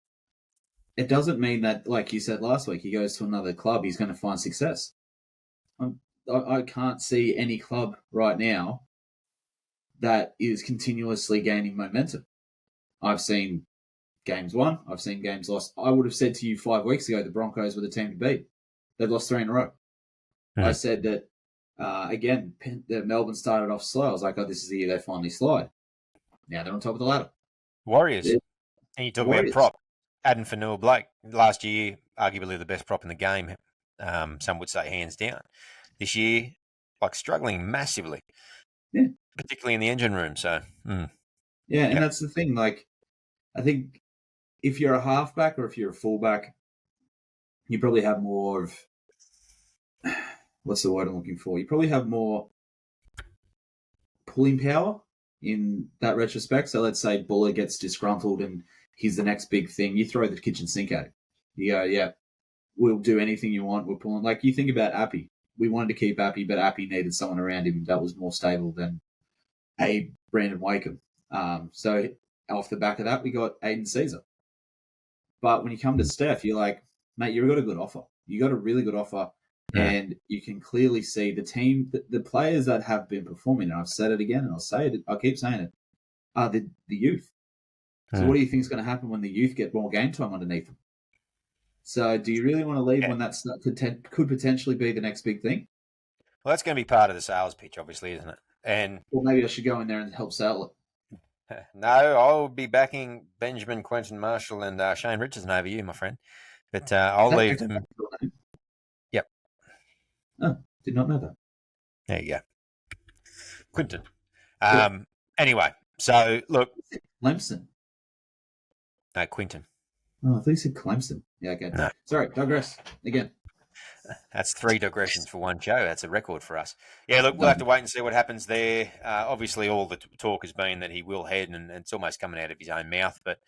it doesn't mean that, like you said last week, he goes to another club, he's going to find success. I can't see any club right now that is continuously gaining momentum. I've seen games won, I've seen games lost. I would have said to you 5 weeks ago the Broncos were the team to beat. They've lost 3 in a row. I said that, again, that Melbourne started off slow. I was like, oh, this is the year they finally slide. Now they're on top of the ladder. Warriors. And you talk about prop. Addin Fonua-Blake, last year, arguably the best prop in the game. Some would say hands down. This year, like struggling massively. Yeah. Particularly in the engine room. So, yeah, and that's the thing. Like, I think if you're a halfback or if you're a fullback, you probably have more of, what's the word I'm looking for? You probably have more pulling power in that retrospect. So let's say Buller gets disgruntled and he's the next big thing. You throw the kitchen sink at him. You go, yeah, we'll do anything you want. We're pulling. Like, you think about Appy. We wanted to keep Appy, but Appy needed someone around him that was more stable than Brandon Wakeham. So off the back of that, we got Aiden Caesar. But when you come to Steph, you're like, mate, you've got a good offer. You got a really good offer. And you can clearly see the team, the players that have been performing, and I've said it again, and I'll keep saying it, are the youth. So what do you think is going to happen when the youth get more game time underneath them? So do you really want to leave when that could potentially be the next big thing? Well, that's going to be part of the sales pitch, obviously, isn't it? And well, maybe I should go in there and help sell it. No, I'll be backing Benjamin, Quentin Marshall, and Shane Richardson over you, my friend. But I'll leave them. Yep. Oh, did not know that. There you go. Quinton. Anyway, so look. Clemson. No, Quinton. Oh, I thought you said Clemson. Yeah, okay. No. Sorry, digress again. That's 3 digressions for one show. That's a record for us. Yeah, look, we'll have to wait and see what happens there. Obviously, all the talk has been that he will head, and it's almost coming out of his own mouth. But,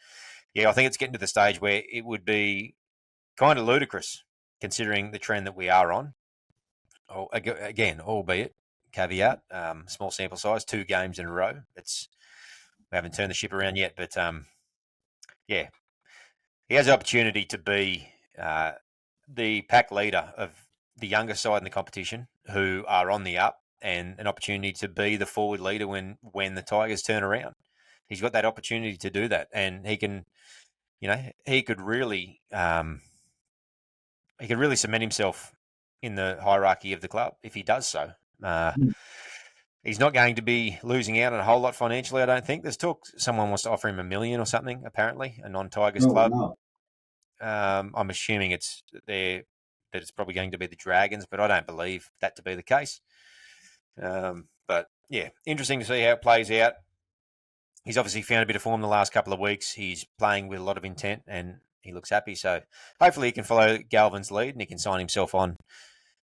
yeah, I think it's getting to the stage where it would be kind of ludicrous, considering the trend that we are on. Oh, again, albeit, caveat, small sample size, 2 games in a row. We haven't turned the ship around yet, but, yeah, he has the opportunity to be the pack leader of the younger side in the competition who are on the up, and an opportunity to be the forward leader when the Tigers turn around. He's got that opportunity to do that, and he can, he could really cement himself in the hierarchy of the club if he does so. He's not going to be losing out on a whole lot financially, I don't think. There's talk someone wants to offer him $1 million or something, apparently, a non-Tigers club. No. I'm assuming that it's probably going to be the Dragons, but I don't believe that to be the case. But, yeah, interesting to see how it plays out. He's obviously found a bit of form the last couple of weeks. He's playing with a lot of intent, and he looks happy. So hopefully he can follow Galvin's lead and he can sign himself on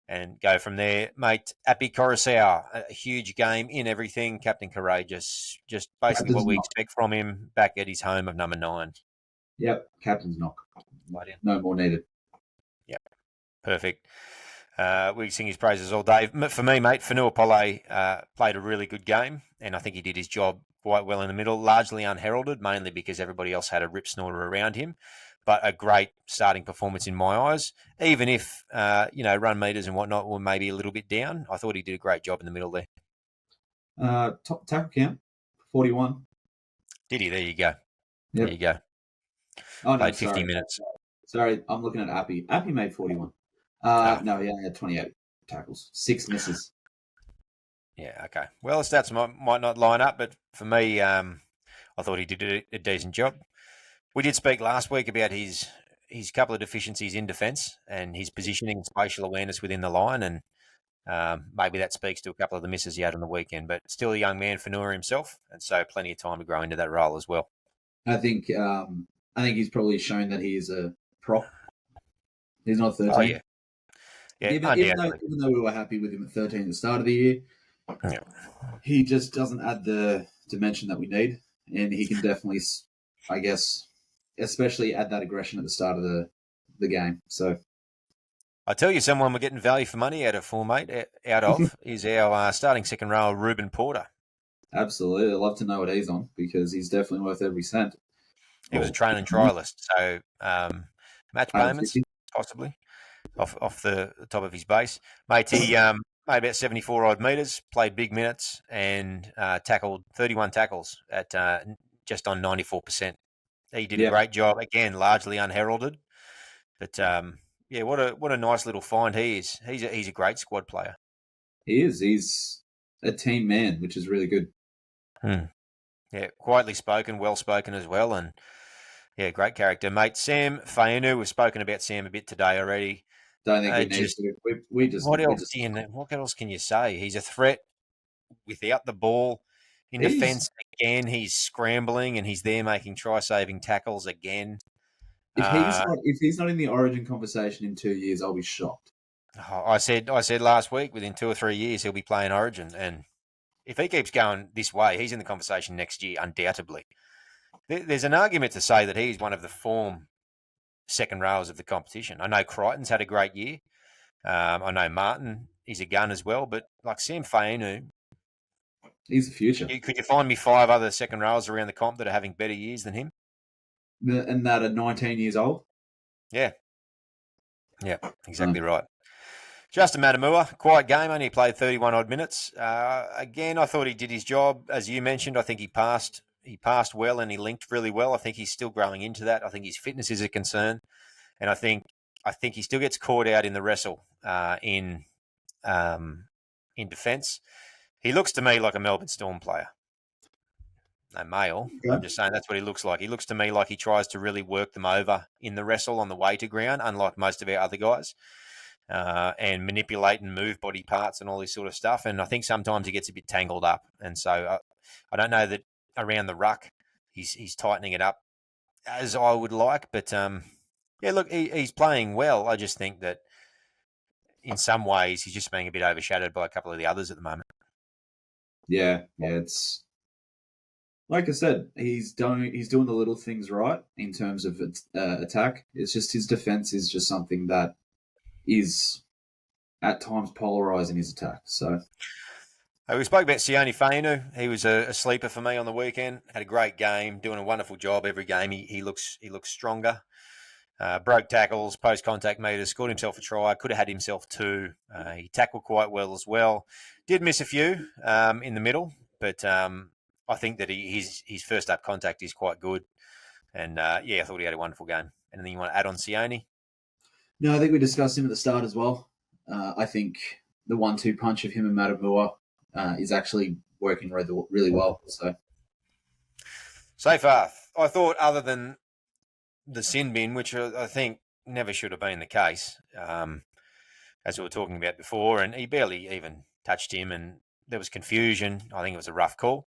and go from there. Mate, Api Koroisau, a huge game in everything. Captain Courageous, just basically what we expect from him back at his home of number 9. Yep, captain's knock. No more needed. Yep, perfect. We sing his praises all day. For me, mate, Fonua-Pole played a really good game, and I think he did his job quite well in the middle, largely unheralded, mainly because everybody else had a rip snorter around him. But a great starting performance in my eyes, even if, run meters and whatnot were maybe a little bit down. I thought he did a great job in the middle there. Top tackle count, 41. Did he? There you go. Yep. There you go. Oh, played 50 minutes. Sorry, I'm looking at Appy. Appy made 41. No, he only had 28 tackles, 6 misses. Yeah, okay. Well, the stats might not line up, but for me, I thought he did a decent job. We did speak last week about his couple of deficiencies in defence and his positioning and spatial awareness within the line, and maybe that speaks to a couple of the misses he had on the weekend. But still a young man, Fonua himself, and so plenty of time to grow into that role as well. I think he's probably shown that he is a prop. He's not 13. Oh, yeah. Yeah, even though we were happy with him at 13 at the start of the year, he just doesn't add the dimension that we need, and he can definitely, I guess, especially add that aggression at the start of the game. So, I tell you, someone we're getting value for money out of is our starting second row, Ruben Porter. Absolutely, I'd love to know what he's on because he's definitely worth every cent. He was a Well, training trialist, so match payments 150. possibly off the top of his base. Mate, he made about 74 odd metres, played big minutes, and tackled 31 tackles at just on 94%. He did a Yeah, great job again, largely unheralded. But yeah, what a nice little find he is. He's a great squad player. he is. He's a team man, which is really good. Yeah, quietly spoken, well spoken as well, and yeah, great character, mate. Sam Fainu, we've spoken about Sam a bit today already. Don't think we need Just to. We just what we else just do you what else can you say? He's a threat without the ball. In he's defence, again, he's scrambling and he's there making try-saving tackles again. if he's not in the Origin conversation in 2 years, I'll be shocked. I said last week, within 2 or 3 years, he'll be playing Origin, and if he keeps going this way, he's in the conversation next year, undoubtedly. There's an argument to say that he's one of the form second rowers of the competition. I know Crichton's had a great year. I know Martin is a gun as well, but like Sam Fainu, He's the future, could you find me 5 other second rowers around the comp that are having better years than him? and that at 19 years old. Yeah, exactly right. Justin Matamua, quiet game, only played 31 odd minutes. Again, I thought he did his job. As you mentioned, I think he passed well and he linked really well. I think he's still growing into that. I think his fitness is a concern. And I think he still gets caught out in the wrestle in defence. He looks to me like a Melbourne Storm player. No male. Okay. I'm just saying that's what he looks like. He looks to me like he tries to really work them over in the wrestle on the way to ground, unlike most of our other guys. And manipulate and move body parts and all this sort of stuff. And I think sometimes he gets a bit tangled up. And so I don't know that around the ruck he's tightening it up as I would like. But yeah, look, he's playing well. I just think that in some ways he's just being a bit overshadowed by a couple of the others at the moment. Yeah. It's like I said, he's doing the little things right in terms of attack. It's just his defense is just something that is at times polarizing his attack. So we spoke about Sione Fainu. He was a sleeper for me on the weekend. Had a great game, doing a wonderful job every game. He looks stronger. Broke tackles, post contact meters, scored himself a try. Could have had himself 2. He tackled quite well as well. Did miss a few in the middle, but I think that his first up contact is quite good. And yeah, I thought he had a wonderful game. Anything you want to add on Sione? no, I think we discussed him at the start as well. I think the 1-2 punch of him and Matamua is actually working really well. So far, I thought other than the sin bin, which I think never should have been the case, as we were talking about before, and he barely even touched him, and there was confusion. I think it was a rough call.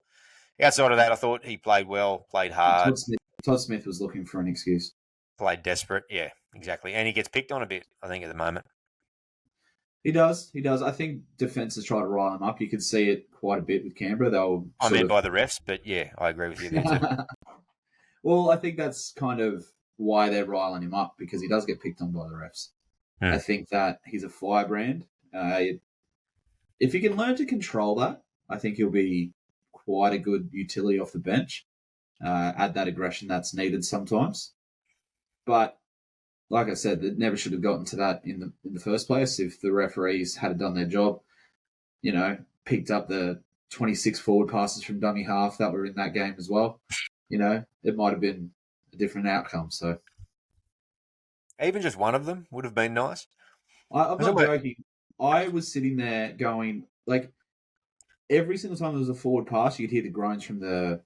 Outside of that, I thought he played well, played hard. Todd Smith was looking for an excuse. Played desperate, yeah, exactly. And he gets picked on a bit, I think, at the moment. He does. I think defences try to rile him up. You could see it quite a bit with Canberra. I meant by the refs, but yeah, I agree with you there too. Well, I think that's kind of why they're riling him up, because he does get picked on by the refs. I think that he's a firebrand. If he can learn to control that, I think he'll be quite a good utility off the bench. Add that aggression that's needed sometimes. But like I said, it never should have gotten to that in the first place. If the referees had done their job, picked up the 26 forward passes from dummy half that were in that game as well, it might have been a different outcome. So even just one of them would have been nice. I'm not joking. I was sitting there going, like, every single time there was a forward pass, you could hear the groans from the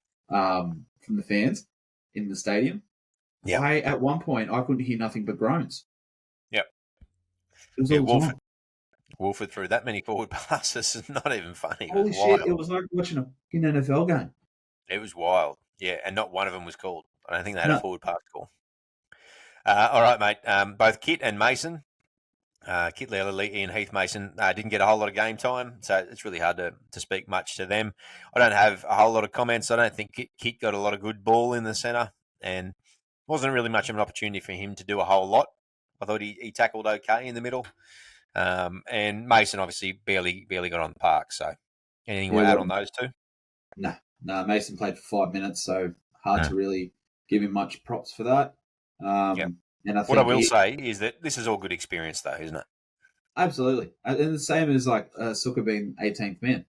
fans in the stadium. Yeah. At one point, I couldn't hear nothing but groans. Yep. It was all Wolford threw that many forward passes is not even funny. Holy shit! It was like watching a NFL game. It was wild. Yeah, and not one of them was called. I don't think they had a forward pass call. All right, mate. Both Kit and Mason, Kit Lelele and Heath Mason, didn't get a whole lot of game time, so it's really hard to speak much to them. I don't have a whole lot of comments. I don't think Kit got a lot of good ball in the centre, and wasn't really much of an opportunity for him to do a whole lot. I thought he tackled okay in the middle. And Mason obviously barely got on the park. So anything you want to add on those two? No. Mason played for 5 minutes, so hard to really give him much props for that. Yep. And I think What I will say is that this is all good experience, though, isn't it? absolutely, and the same as like Suka being 18th man.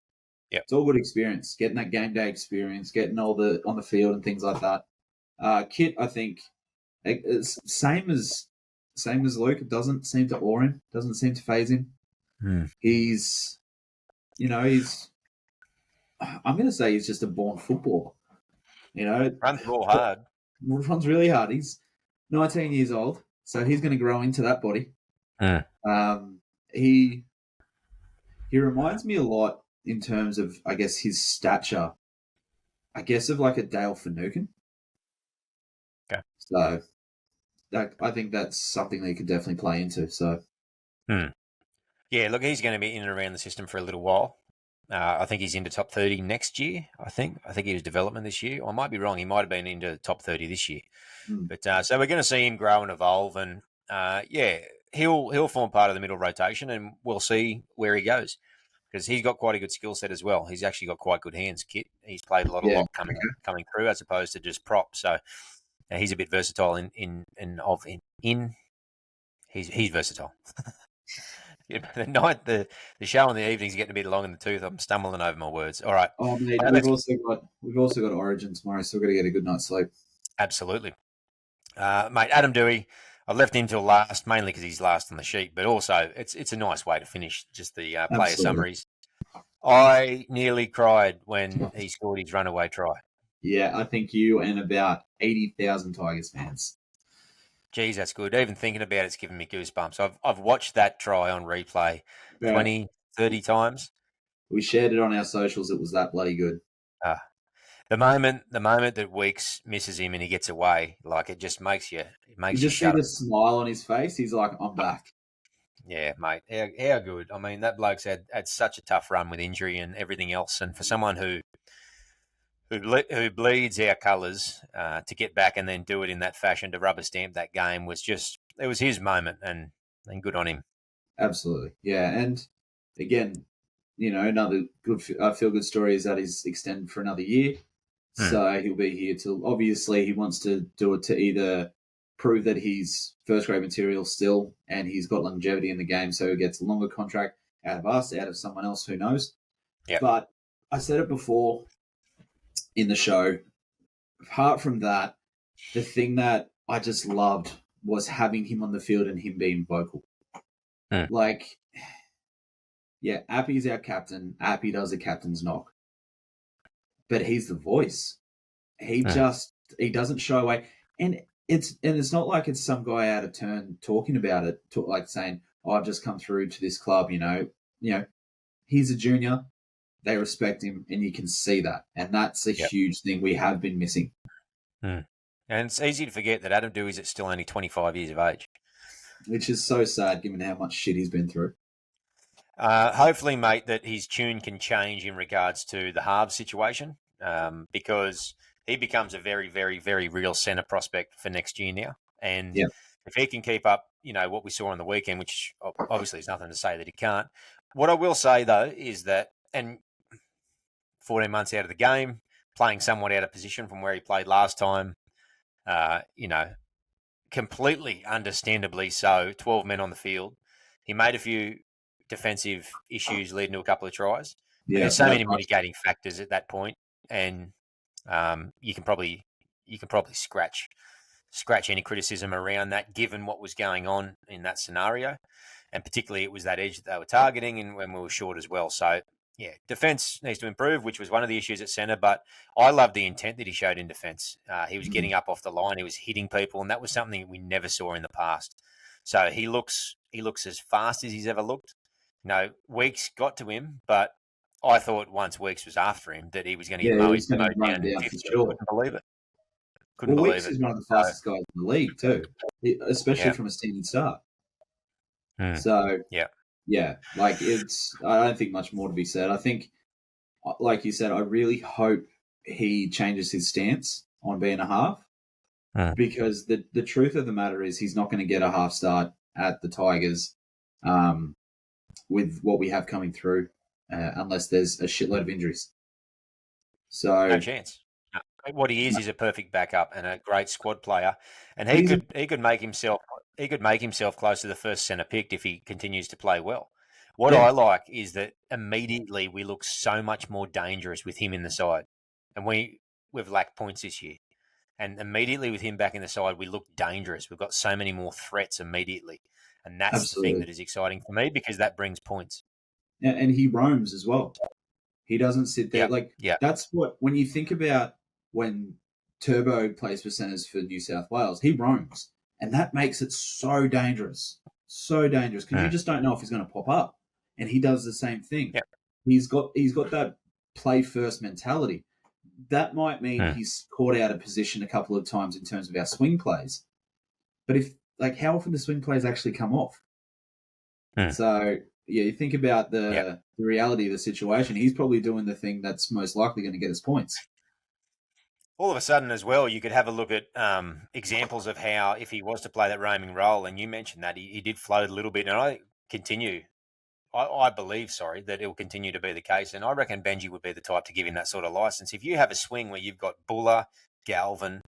Yep. It's all good experience, getting that game day experience, getting all the on the field and things like that. Kit, I think, it's same as Luke. It doesn't seem to awe him, doesn't seem to phase him. He's, I'm going to say he's just a born footballer. Runs the ball hard. Runs really hard. He's 19 years old, so he's going to grow into that body. He reminds me a lot in terms of, I guess, his stature. I guess of like a Dale Finucane. Okay. So I think that's something that he could definitely play into. So. Yeah, look, he's going to be in and around the system for a little while. I think he's into top 30 next year. I think he was development this year. I might be wrong. He might have been into top 30 this year. But so we're going to see him grow and evolve, and he'll form part of the middle rotation, and we'll see where he goes because he's got quite a good skill set as well. He's actually got quite good hands, Kit. He's played a lot of lock coming through as opposed to just prop. So he's a bit versatile he's versatile. The show in the evening's getting a bit long in the tooth. I'm stumbling over my words. All right. Oh, mate, we've also got Origin tomorrow, so we've got to get a good night's sleep. Absolutely, mate. Adam Doueihi, I left him till last, mainly because he's last on the sheet, but also it's a nice way to finish just the player summaries. I nearly cried when he scored his runaway try. Yeah, I think you and about 80,000 Tigers fans. Geez, that's good. Even thinking about it's giving me goosebumps. I've watched that try on replay 20, 30 times. We shared it on our socials. It was that bloody good. The moment that Weeks misses him and he gets away, like it just makes you. You just see the smile on his face. He's like, "I'm back." Yeah, mate. How good. I mean, that bloke's had such a tough run with injury and everything else, and for someone who bleeds our colours to get back and then do it in that fashion to rubber stamp that game it was his moment, and good on him. Absolutely, yeah. And again, another good feel good story is that he's extended for another year, so he'll be here till. Obviously, he wants to do it to either prove that he's first grade material still, and he's got longevity in the game, so he gets a longer contract out of us, out of someone else, who knows. Yep. But I said it before in the show, apart from that, the thing that I just loved was having him on the field and him being vocal. Like, yeah, Appy's our captain. Appy does the captain's knock. But he's the voice. He doesn't shy away. And it's not like it's some guy out of turn talking about it, like saying, "Oh, I've just come through to this club," he's a junior. They respect him, and you can see that. And that's a huge thing we have been missing. And it's easy to forget that Adam Doueihi's still only 25 years of age. Which is so sad, given how much shit he's been through. Hopefully, mate, that his tune can change in regards to the halves situation, because he becomes a very, very, very real centre prospect for next year now. And if he can keep up, what we saw on the weekend, which obviously is nothing to say that he can't. What I will say, though, is that, and 14 months out of the game, playing somewhat out of position from where he played last time, completely understandably so, 12 men on the field. He made a few defensive issues leading to a couple of tries. Yeah, there's so many mitigating factors at that point, and you can probably scratch any criticism around that, given what was going on in that scenario, and particularly it was that edge that they were targeting, and when we were short as well. So yeah, defense needs to improve, which was one of the issues at centre. But I love the intent that he showed in defense. He was getting up off the line, he was hitting people, and that was something we never saw in the past. So he looks as fast as he's ever looked. Weeks got to him, but I thought once Weeks was after him that he was going to get mowed down. Sure. Couldn't believe it. Weeks is one of the fastest guys in the league too, especially from a standing start. So like I don't think much more to be said. I think, like you said, I really hope he changes his stance on being a half, because the truth of the matter is he's not going to get a half start at the Tigers with what we have coming through, unless there's a shitload of injuries. So no chance. what he is No, is a perfect backup and a great squad player, and but he could make himself close to the first centre picked if he continues to play well. What yeah, I like is that immediately we look so much more dangerous with him in the side, and we've lacked points this year. And immediately with him back in the side, we look dangerous. We've got so many more threats immediately, and that's the thing absolutely. that is exciting for me because that brings points. And he roams as well. He doesn't sit there Yep, like yep, that's what when you think about when Turbo plays for centers for New South Wales, he roams, and that makes it so dangerous because you mm, just don't know if he's going to pop up, and he does the same thing. yep, He's got that play first mentality. That might mean mm, he's caught out of position a couple of times in terms of our swing plays, but if like how often do swing plays actually come off? mm, So yeah, you think about yep. the reality of the situation. He's probably doing the thing that's most likely going to get us points. All of a sudden, as well, you could have a look at examples of how, if he was to play that roaming role, and you mentioned that he did float a little bit, and I believe, sorry, that it will continue to be the case, and I reckon Benji would be the type to give him that sort of license. If you have a swing where you've got Buller, Galvin,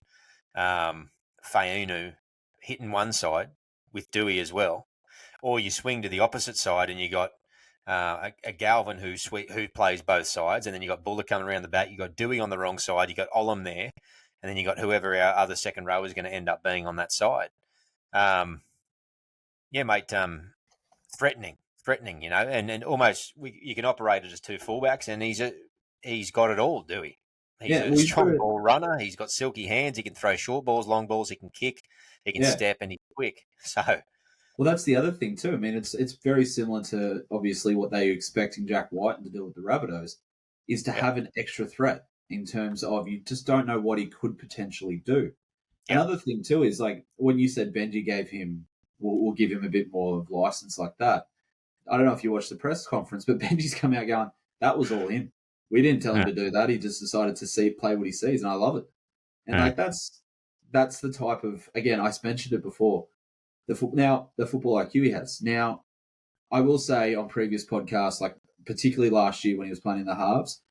Fainu hitting one side with Dewey as well, or you swing to the opposite side and you got a Galvin who plays both sides, and then you got Buller coming around the back. You got Dewey on the wrong side. You got Olam there, and then you got whoever our other second row is going to end up being on that side. Yeah, mate. Threatening, and almost you can operate it as two fullbacks, and he's got it all, Dewey. He's Yeah, a well, you put strong it. ball runner. He's got silky hands. He can throw short balls, long balls. He can kick. He can Yeah, step, and he's quick. So, well, that's the other thing too. I mean, it's very similar to obviously what they are expecting Jack White to do with the Rabbitohs, is to yep, have an extra threat in terms of you just don't know what he could potentially do. yep. Another thing too is like when you said Benji gave him, we'll give him a bit more of license like that. I don't know if you watched the press conference, but Benji's come out going, that was all him. We didn't tell him Mm, to do that. He just decided to play what he sees, and I love it. And mm, like that's the type of again I mentioned it before. The football IQ he has. Now I will say on previous podcasts, like particularly last year when he was playing in the halves,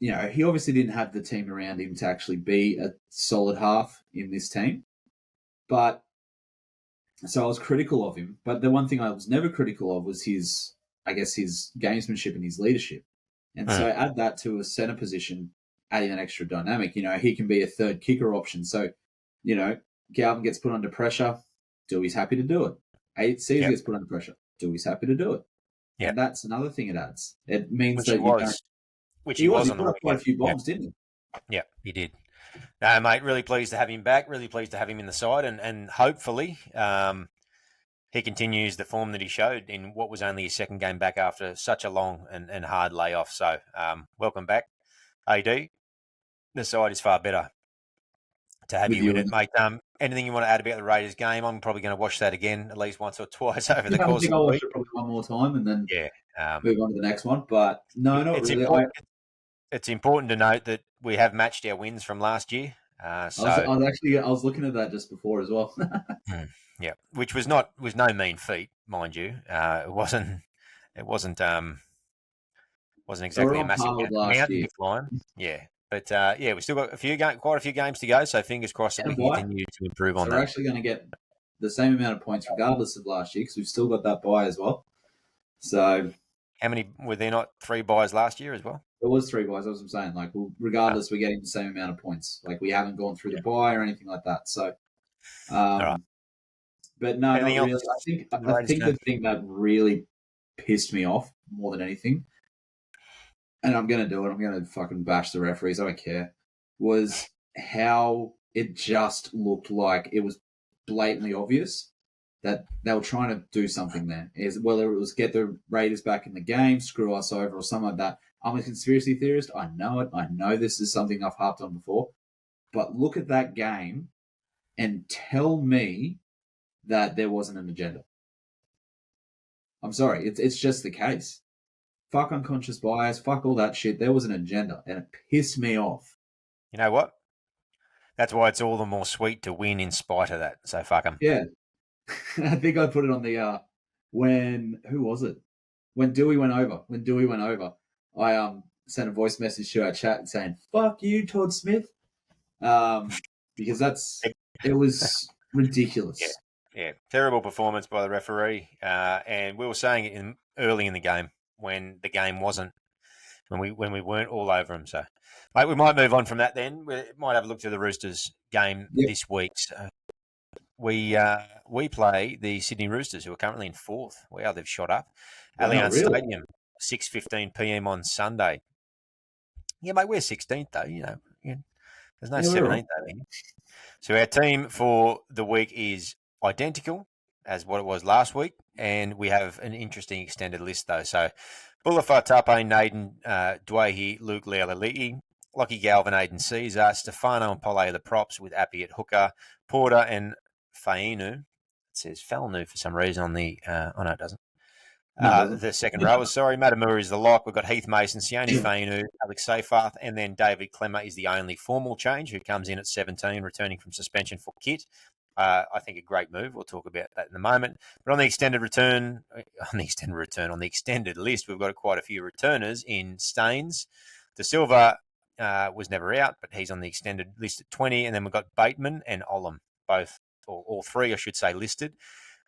he obviously didn't have the team around him to actually be a solid half in this team. But so I was critical of him. But the one thing I was never critical of was his gamesmanship and his leadership. And so mm. add that to a center position, adding an extra dynamic. He can be a third kicker option. So, Galvin gets put under pressure, Dewey's happy to do it. Caesar Yep, gets put under pressure, Dewey's happy to do it. And yep. that's another thing it adds. It means Which he that you don't. was, which he He was. was He on the put up quite a weekend. few Yeah, bombs, didn't he? yeah, he did. No, mate, really pleased to have him back. Really pleased to have him in the side, and hopefully he continues the form that he showed in what was only his second game back after such a long and hard layoff. So, welcome back, AD. The side is far better to have With you you in and it, mate. Anything you want to add about the Raiders game? I'm probably going to watch that again at least once or twice over the yeah, I course think of the I'll watch week. it probably one more time and then Yeah, move on to the next one. But no, not it's really. important. It's important to note that we have matched our wins from last year. So I was looking at that just before as well. mm, yeah, which was no mean feat, mind you. It wasn't So we're exactly a on massive par with last mountain year. to climb. Yeah, but yeah, we've still got quite a few games to go. So fingers crossed that we And can bye. continue to improve on So we're that. actually going to get the same amount of points regardless of last year because we've still got that bye as well. So How many were there? Not 3 buys last year as well? there was three buys. That's what I'm saying. Like, Ah, regardless, we're getting the same amount of points. Like, we haven't gone through yeah. the bye or anything like that. So, All right. but no, not Anything else? really. In the I Raiders think game? the thing that really pissed me off more than anything, and I'm going to do it. I'm going to fucking bash the referees. I don't care. Was how it just looked like it was blatantly obvious that they were trying to do something there. Is whether it was get the Raiders back in the game, screw us over, or something like that. I'm a conspiracy theorist. I know it. I know this is something I've harped on before. But look at that game and tell me that there wasn't an agenda. I'm sorry. It's just the case. Fuck unconscious bias. Fuck all that shit. There was an agenda, and it pissed me off. You know what? That's why it's all the more sweet to win in spite of that. So fuck them. Yeah, I think I put it on the when who was it? When Dewey went over. I sent a voice message to our chat saying, "Fuck you, Todd Smith," because it was ridiculous. Yeah, terrible performance by the referee, and we were saying it early in the game when the game wasn't when we weren't all over them. So, mate, we might move on from that. Then we might have a look to the Roosters game this week. So we play the Sydney Roosters, who are currently in fourth. Wow, they've shot up. Wow, Allianz really? Stadium, 6:15 p.m. on Sunday. Yeah, mate, we're 16th though. There's no 17th though. So our team for the week is identical as what it was last week, and we have an interesting extended list though. So Bulafar, Tape, Naden, Dwayne, Luke Lealali'i, Lockie Galvin, Aiden Caesar, Stefano and Pole are the props with Appy at hooker, Porter and Fainu. It says Falnu for some reason on the. Oh no, it doesn't. The second row, sorry. Matamura is the lock. We've got Heath Mason, Sione Fainu, Alex Seyfarth, and then David Clemmer is the only formal change, who comes in at 17, returning from suspension for Kit. I think a great move. We'll talk about that in a moment. But on the extended list, we've got quite a few returners in Staines. De Silva was never out, but he's on the extended list at 20. And then we've got Bateman and Olam, both, or all three, I should say, listed.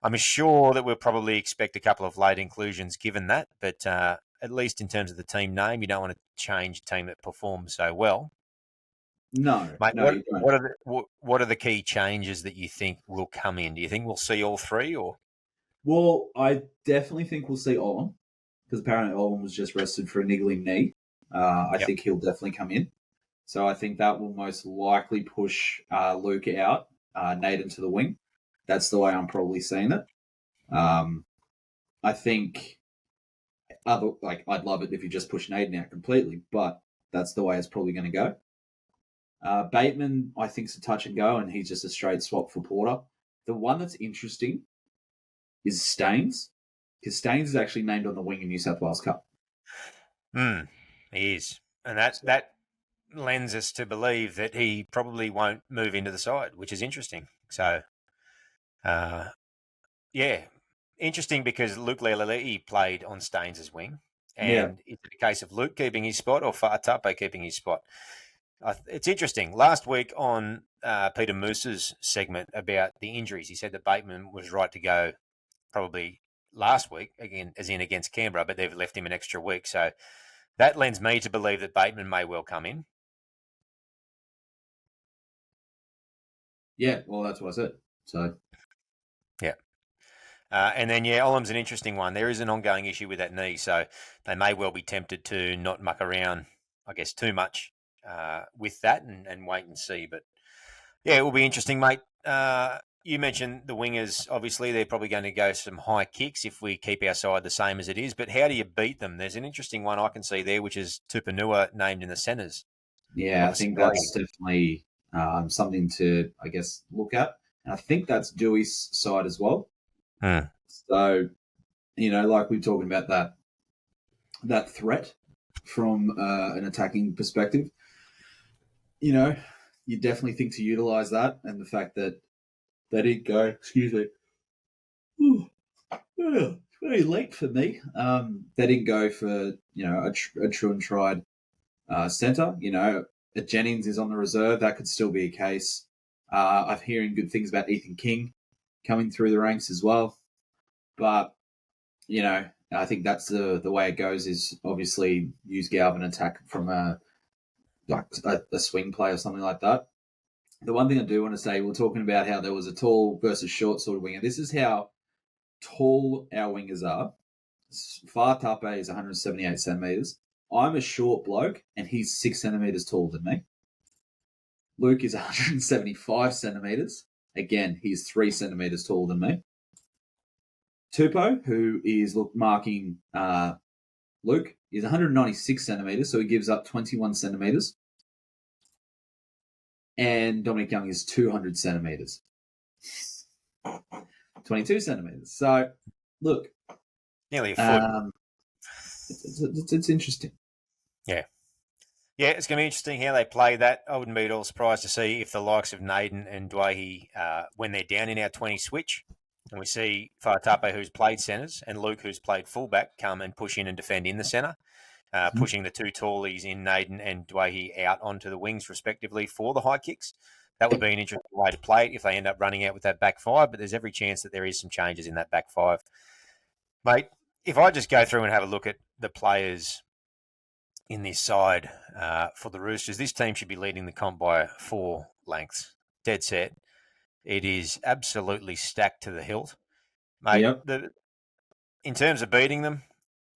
I'm sure that we'll probably expect a couple of late inclusions given that, but at least in terms of the team name, you don't want to change a team that performs so well. No, mate. No, what are the key changes that you think will come in? Do you think we'll see all three, or? Well, I definitely think we'll see Olam, because apparently Olam was just rested for a niggling knee. I think he'll definitely come in. So I think that will most likely push Luke out, Naden to the wing. That's the way I'm probably seeing it. I think I'd love it if you just push Naden out completely, but that's the way it's probably going to go. Bateman, I think, is a touch and go, and he's just a straight swap for Porter. The one that's interesting is Staines, because Staines is actually named on the wing in New South Wales Cup. He is, and that lends us to believe that he probably won't move into the side, which is interesting. So. Interesting because Luke Lealali'i played on Staines' wing. And is it a case of Luke keeping his spot or Fa'atape keeping his spot? It's interesting. Last week on Peter Moose's segment about the injuries, he said that Bateman was right to go probably last week, again, as in against Canberra, but they've left him an extra week. So that lends me to believe that Bateman may well come in. Yeah, well, that's what I said. So... yeah. And then, Olam's an interesting one. There is an ongoing issue with that knee, so they may well be tempted to not muck around, I guess, too much with that and wait and see. But, yeah, it will be interesting, mate. You mentioned the wingers. Obviously, they're probably going to go some high kicks if we keep our side the same as it is. But how do you beat them? There's an interesting one I can see there, which is Tupanua named in the centres. Yeah, I think that's definitely something to, I guess, look at. And I think that's Dewey's side as well. So, like we're talking about that threat from an attacking perspective, you definitely think to utilize that, and the fact that they didn't go, excuse me, it's very late for me. They didn't go for, a true and tried centre. Jennings is on the reserve. That could still be a case. I'm hearing good things about Ethan King coming through the ranks as well. But, I think that's the way it goes, is obviously use Galvin attack from a swing play or something like that. The one thing I do want to say, we're talking about how there was a tall versus short sort of winger. This is how tall our wingers are. Fa'atape is 178 centimetres. I'm a short bloke, and he's 6 centimetres taller than me. Luke is 175 centimetres. Again, he's 3 centimetres taller than me. Tupou, who is marking Luke, is 196 centimetres, so he gives up 21 centimetres. And Dominic Young is 200 centimetres. 22 centimetres. So, look. Nearly a foot. It's interesting. Yeah. Yeah, it's going to be interesting how they play that. I wouldn't be at all surprised to see if the likes of Naden and Dwayne, when they're down in our 20 switch, and we see Fa'atape, who's played centres, and Luke, who's played fullback, come and push in and defend in the centre. pushing the two tallies in Naden and Dwayne out onto the wings respectively for the high kicks. That would be an interesting way to play it if they end up running out with that back five, but there's every chance that there is some changes in that back five. Mate, if I just go through and have a look at the players in this side for the Roosters, this team should be leading the comp by 4 lengths. Dead set. It is absolutely stacked to the hilt. Mate, Yep. In terms of beating them,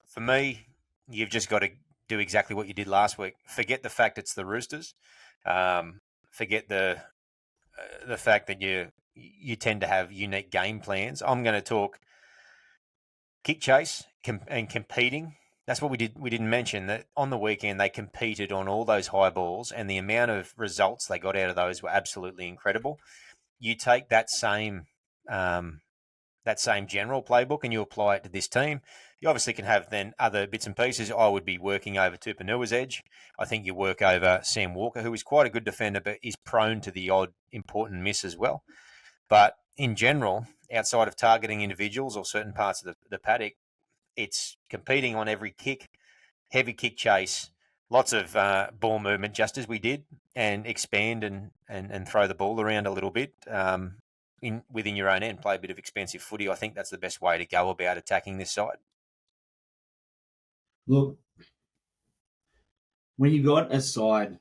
for me, you've just got to do exactly what you did last week. Forget the fact it's the Roosters. Forget the fact that you tend to have unique game plans. I'm going to talk kick chase and competing. That's what we did. We didn't mention that on the weekend they competed on all those high balls, and the amount of results they got out of those were absolutely incredible. You take that same general playbook and you apply it to this team. You obviously can have then other bits and pieces. I would be working over Tupouniua's edge. I think you work over Sam Walker, who is quite a good defender, but is prone to the odd important miss as well. But in general, outside of targeting individuals or certain parts of the paddock, it's competing on every kick, heavy kick chase, lots of ball movement, just as we did, and expand and throw the ball around a little bit within your own end, play a bit of expensive footy. I think that's the best way to go about attacking this side. Look, when you got a side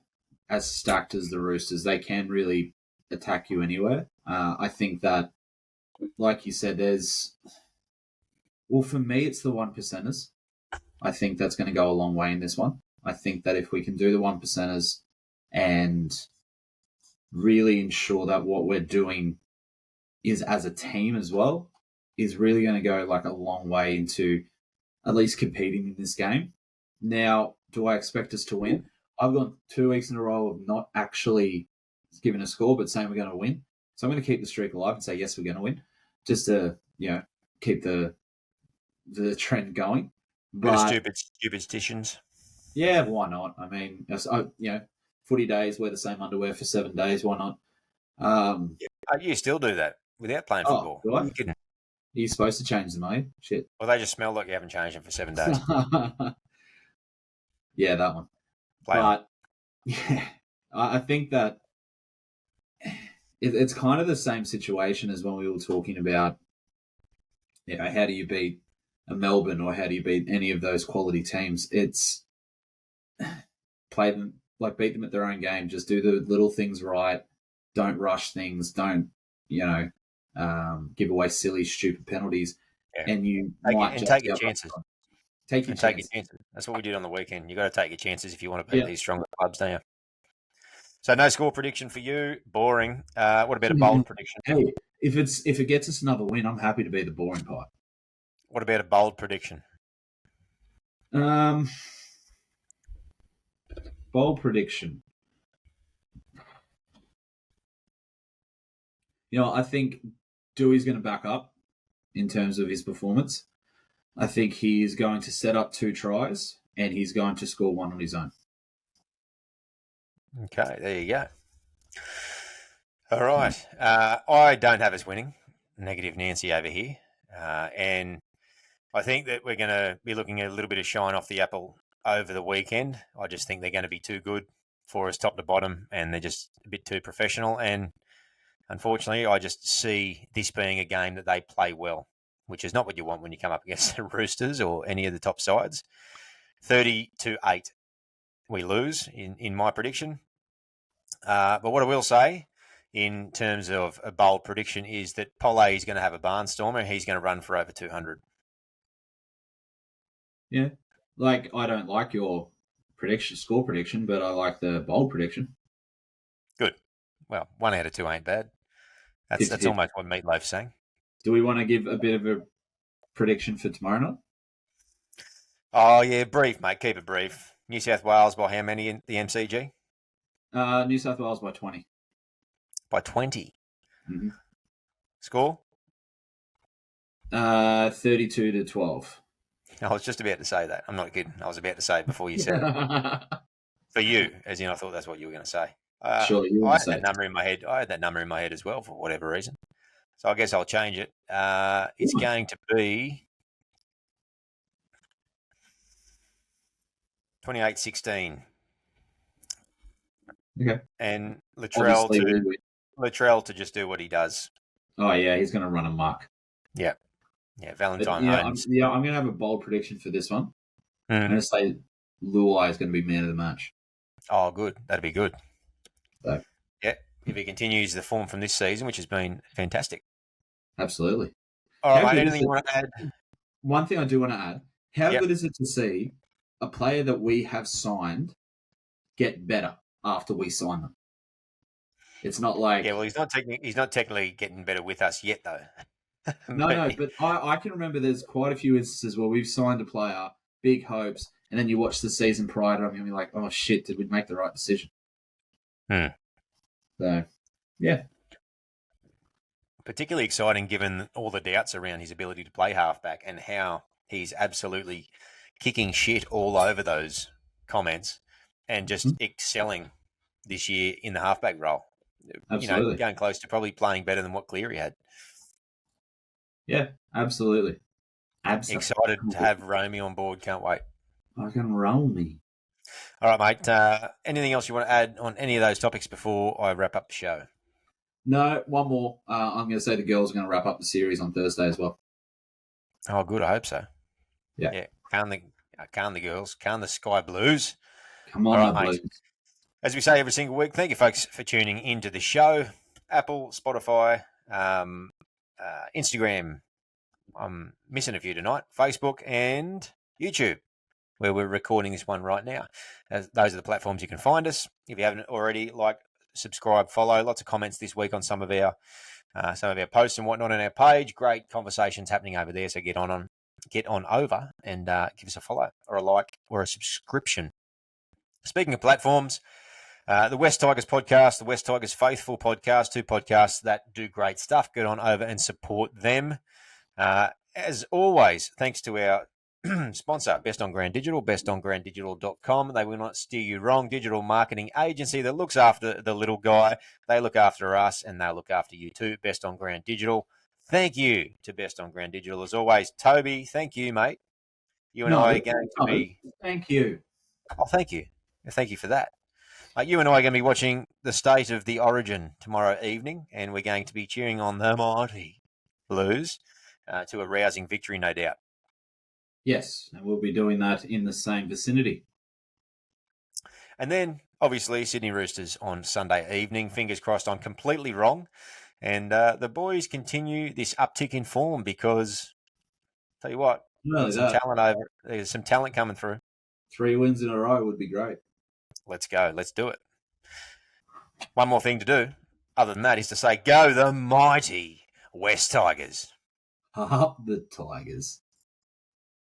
as stacked as the Roosters, they can really attack you anywhere. I think that, like you said, for me, it's the 1%ers. I think that's going to go a long way in this one. I think that if we can do the 1%ers and really ensure that what we're doing is as a team as well, is really going to go like a long way into at least competing in this game. Now, do I expect us to win? I've gone 2 weeks in a row of not actually giving a score, but saying we're going to win. So I'm going to keep the streak alive and say, yes, we're going to win, just to, keep the trend going. But superstitions. Yeah, why not? I mean, footy days, wear the same underwear for 7 days. Why not? You still do that without playing football. Do I? You're supposed to change them, are you? Shit. Well, they just smell like you haven't changed them for 7 days. Yeah, that one. Yeah, I think that it's kind of the same situation as when we were talking about, how do you beat a Melbourne or how do you beat any of those quality teams? It's play them, beat them at their own game. Just do the little things right. Don't rush things. Don't, give away silly, stupid penalties. Yeah. And you take your chances. Take your chances. That's what we did on the weekend. You got to take your chances if you want to beat these stronger clubs, don't you? So no score prediction for you. Boring. What about a bold prediction? Hey, if it gets us another win, I'm happy to be the boring part. What about a bold prediction? Bold prediction. I think Dewey's going to back up in terms of his performance. I think he's going to set up 2 tries and he's going to score 1 on his own. Okay, there you go. All right. I don't have us winning. Negative Nancy over here. And I think that we're going to be looking at a little bit of shine off the apple over the weekend. I just think they're going to be too good for us top to bottom and they're just a bit too professional. And unfortunately, I just see this being a game that they play well, which is not what you want when you come up against the Roosters or any of the top sides. 30-8, we lose in my prediction. But what I will say in terms of a bold prediction is that Pole is going to have a barnstormer. He's going to run for over 200. Yeah. I don't like your score prediction, but I like the bold prediction. Good. Well, 1 out of 2 ain't bad. That's almost what Meatloaf's saying. Do we want to give a bit of a prediction for tomorrow night? Oh, yeah, brief, mate. Keep it brief. New South Wales by how many in the MCG? New South Wales by 20. By 20? Mm-hmm. Score? 32-12. I was just about to say that. I'm not kidding. I was about to say it before you said it. For you, as in I thought that's what you were going to say. Sure, you I had that number in my head. I had that number in my head as well for whatever reason. So I guess I'll change it. It's going to be 28-16. Okay. And Latrell Obviously, we win. to just do what he does. Oh yeah, he's going to run amok. Yeah. Yeah, Valentine But, Holmes. I'm going to have a bold prediction for this one. I'm Mm. going to say Luai is going to be man of the match. Oh, good. That'd be good. So, Yeah, if he continues the form from this season, which has been fantastic. absolutely. All right, How mate, good is anything you it- want to add? One thing I do want to add: how Yep. good is it to see a player that we have signed get better after we sign them? It's not like Yeah, well, he's not technically getting better with us yet, though. no, but I can remember there's quite a few instances where we've signed a player, big hopes, and then you watch the season prior to him and you're like, oh shit, did we make the right decision? Hmm. So, yeah. Particularly exciting given all the doubts around his ability to play halfback and how he's absolutely kicking shit all over those comments and just excelling this year in the halfback role. Absolutely. Going close to probably playing better than what Cleary had. Yeah, absolutely. Excited to have Romy on board. Can't wait. I can roll me. All right, mate. Anything else you want to add on any of those topics before I wrap up the show? No, one more. I'm going to say the girls are going to wrap up the series on Thursday as well. Oh, good. I hope so. Yeah. Calm the girls. Calm the Sky Blues. Come on, All my right, mate. Blues. As we say every single week, thank you, folks, for tuning into the show. Apple, Spotify, Instagram. I'm missing a few tonight. Facebook and YouTube, where we're recording this one right now. Those are the platforms you can find us. If you haven't already, like, subscribe, follow. Lots of comments this week on some of our posts and whatnot on our page. Great conversations happening over there. So get on over and give us a follow or a like or a subscription. Speaking of platforms, the West Tigers podcast, the West Tigers Faithful podcast, two podcasts that do great stuff. Get on over and support them. As always, thanks to our sponsor, Best on Ground Digital, bestongrounddigital.com. They will not steer you wrong. Digital marketing agency that looks after the little guy. They look after us and they'll look after you too. Best on Ground Digital. Thank you to Best on Ground Digital. As always, Toby, thank you, mate. You and I are going to be... Thank you. Oh, thank you. Thank you for that. You and I are going to be watching the State of the Origin tomorrow evening, and we're going to be cheering on the mighty Blues to a rousing victory, no doubt. Yes, and we'll be doing that in the same vicinity. And then, obviously, Sydney Roosters on Sunday evening. Fingers crossed I'm completely wrong. And the boys continue this uptick in form because, tell you what, there's some talent coming through. 3 wins in a row would be great. Let's go. Let's do it. One more thing to do, other than that, is to say, go the mighty West Tigers. Up the Tigers.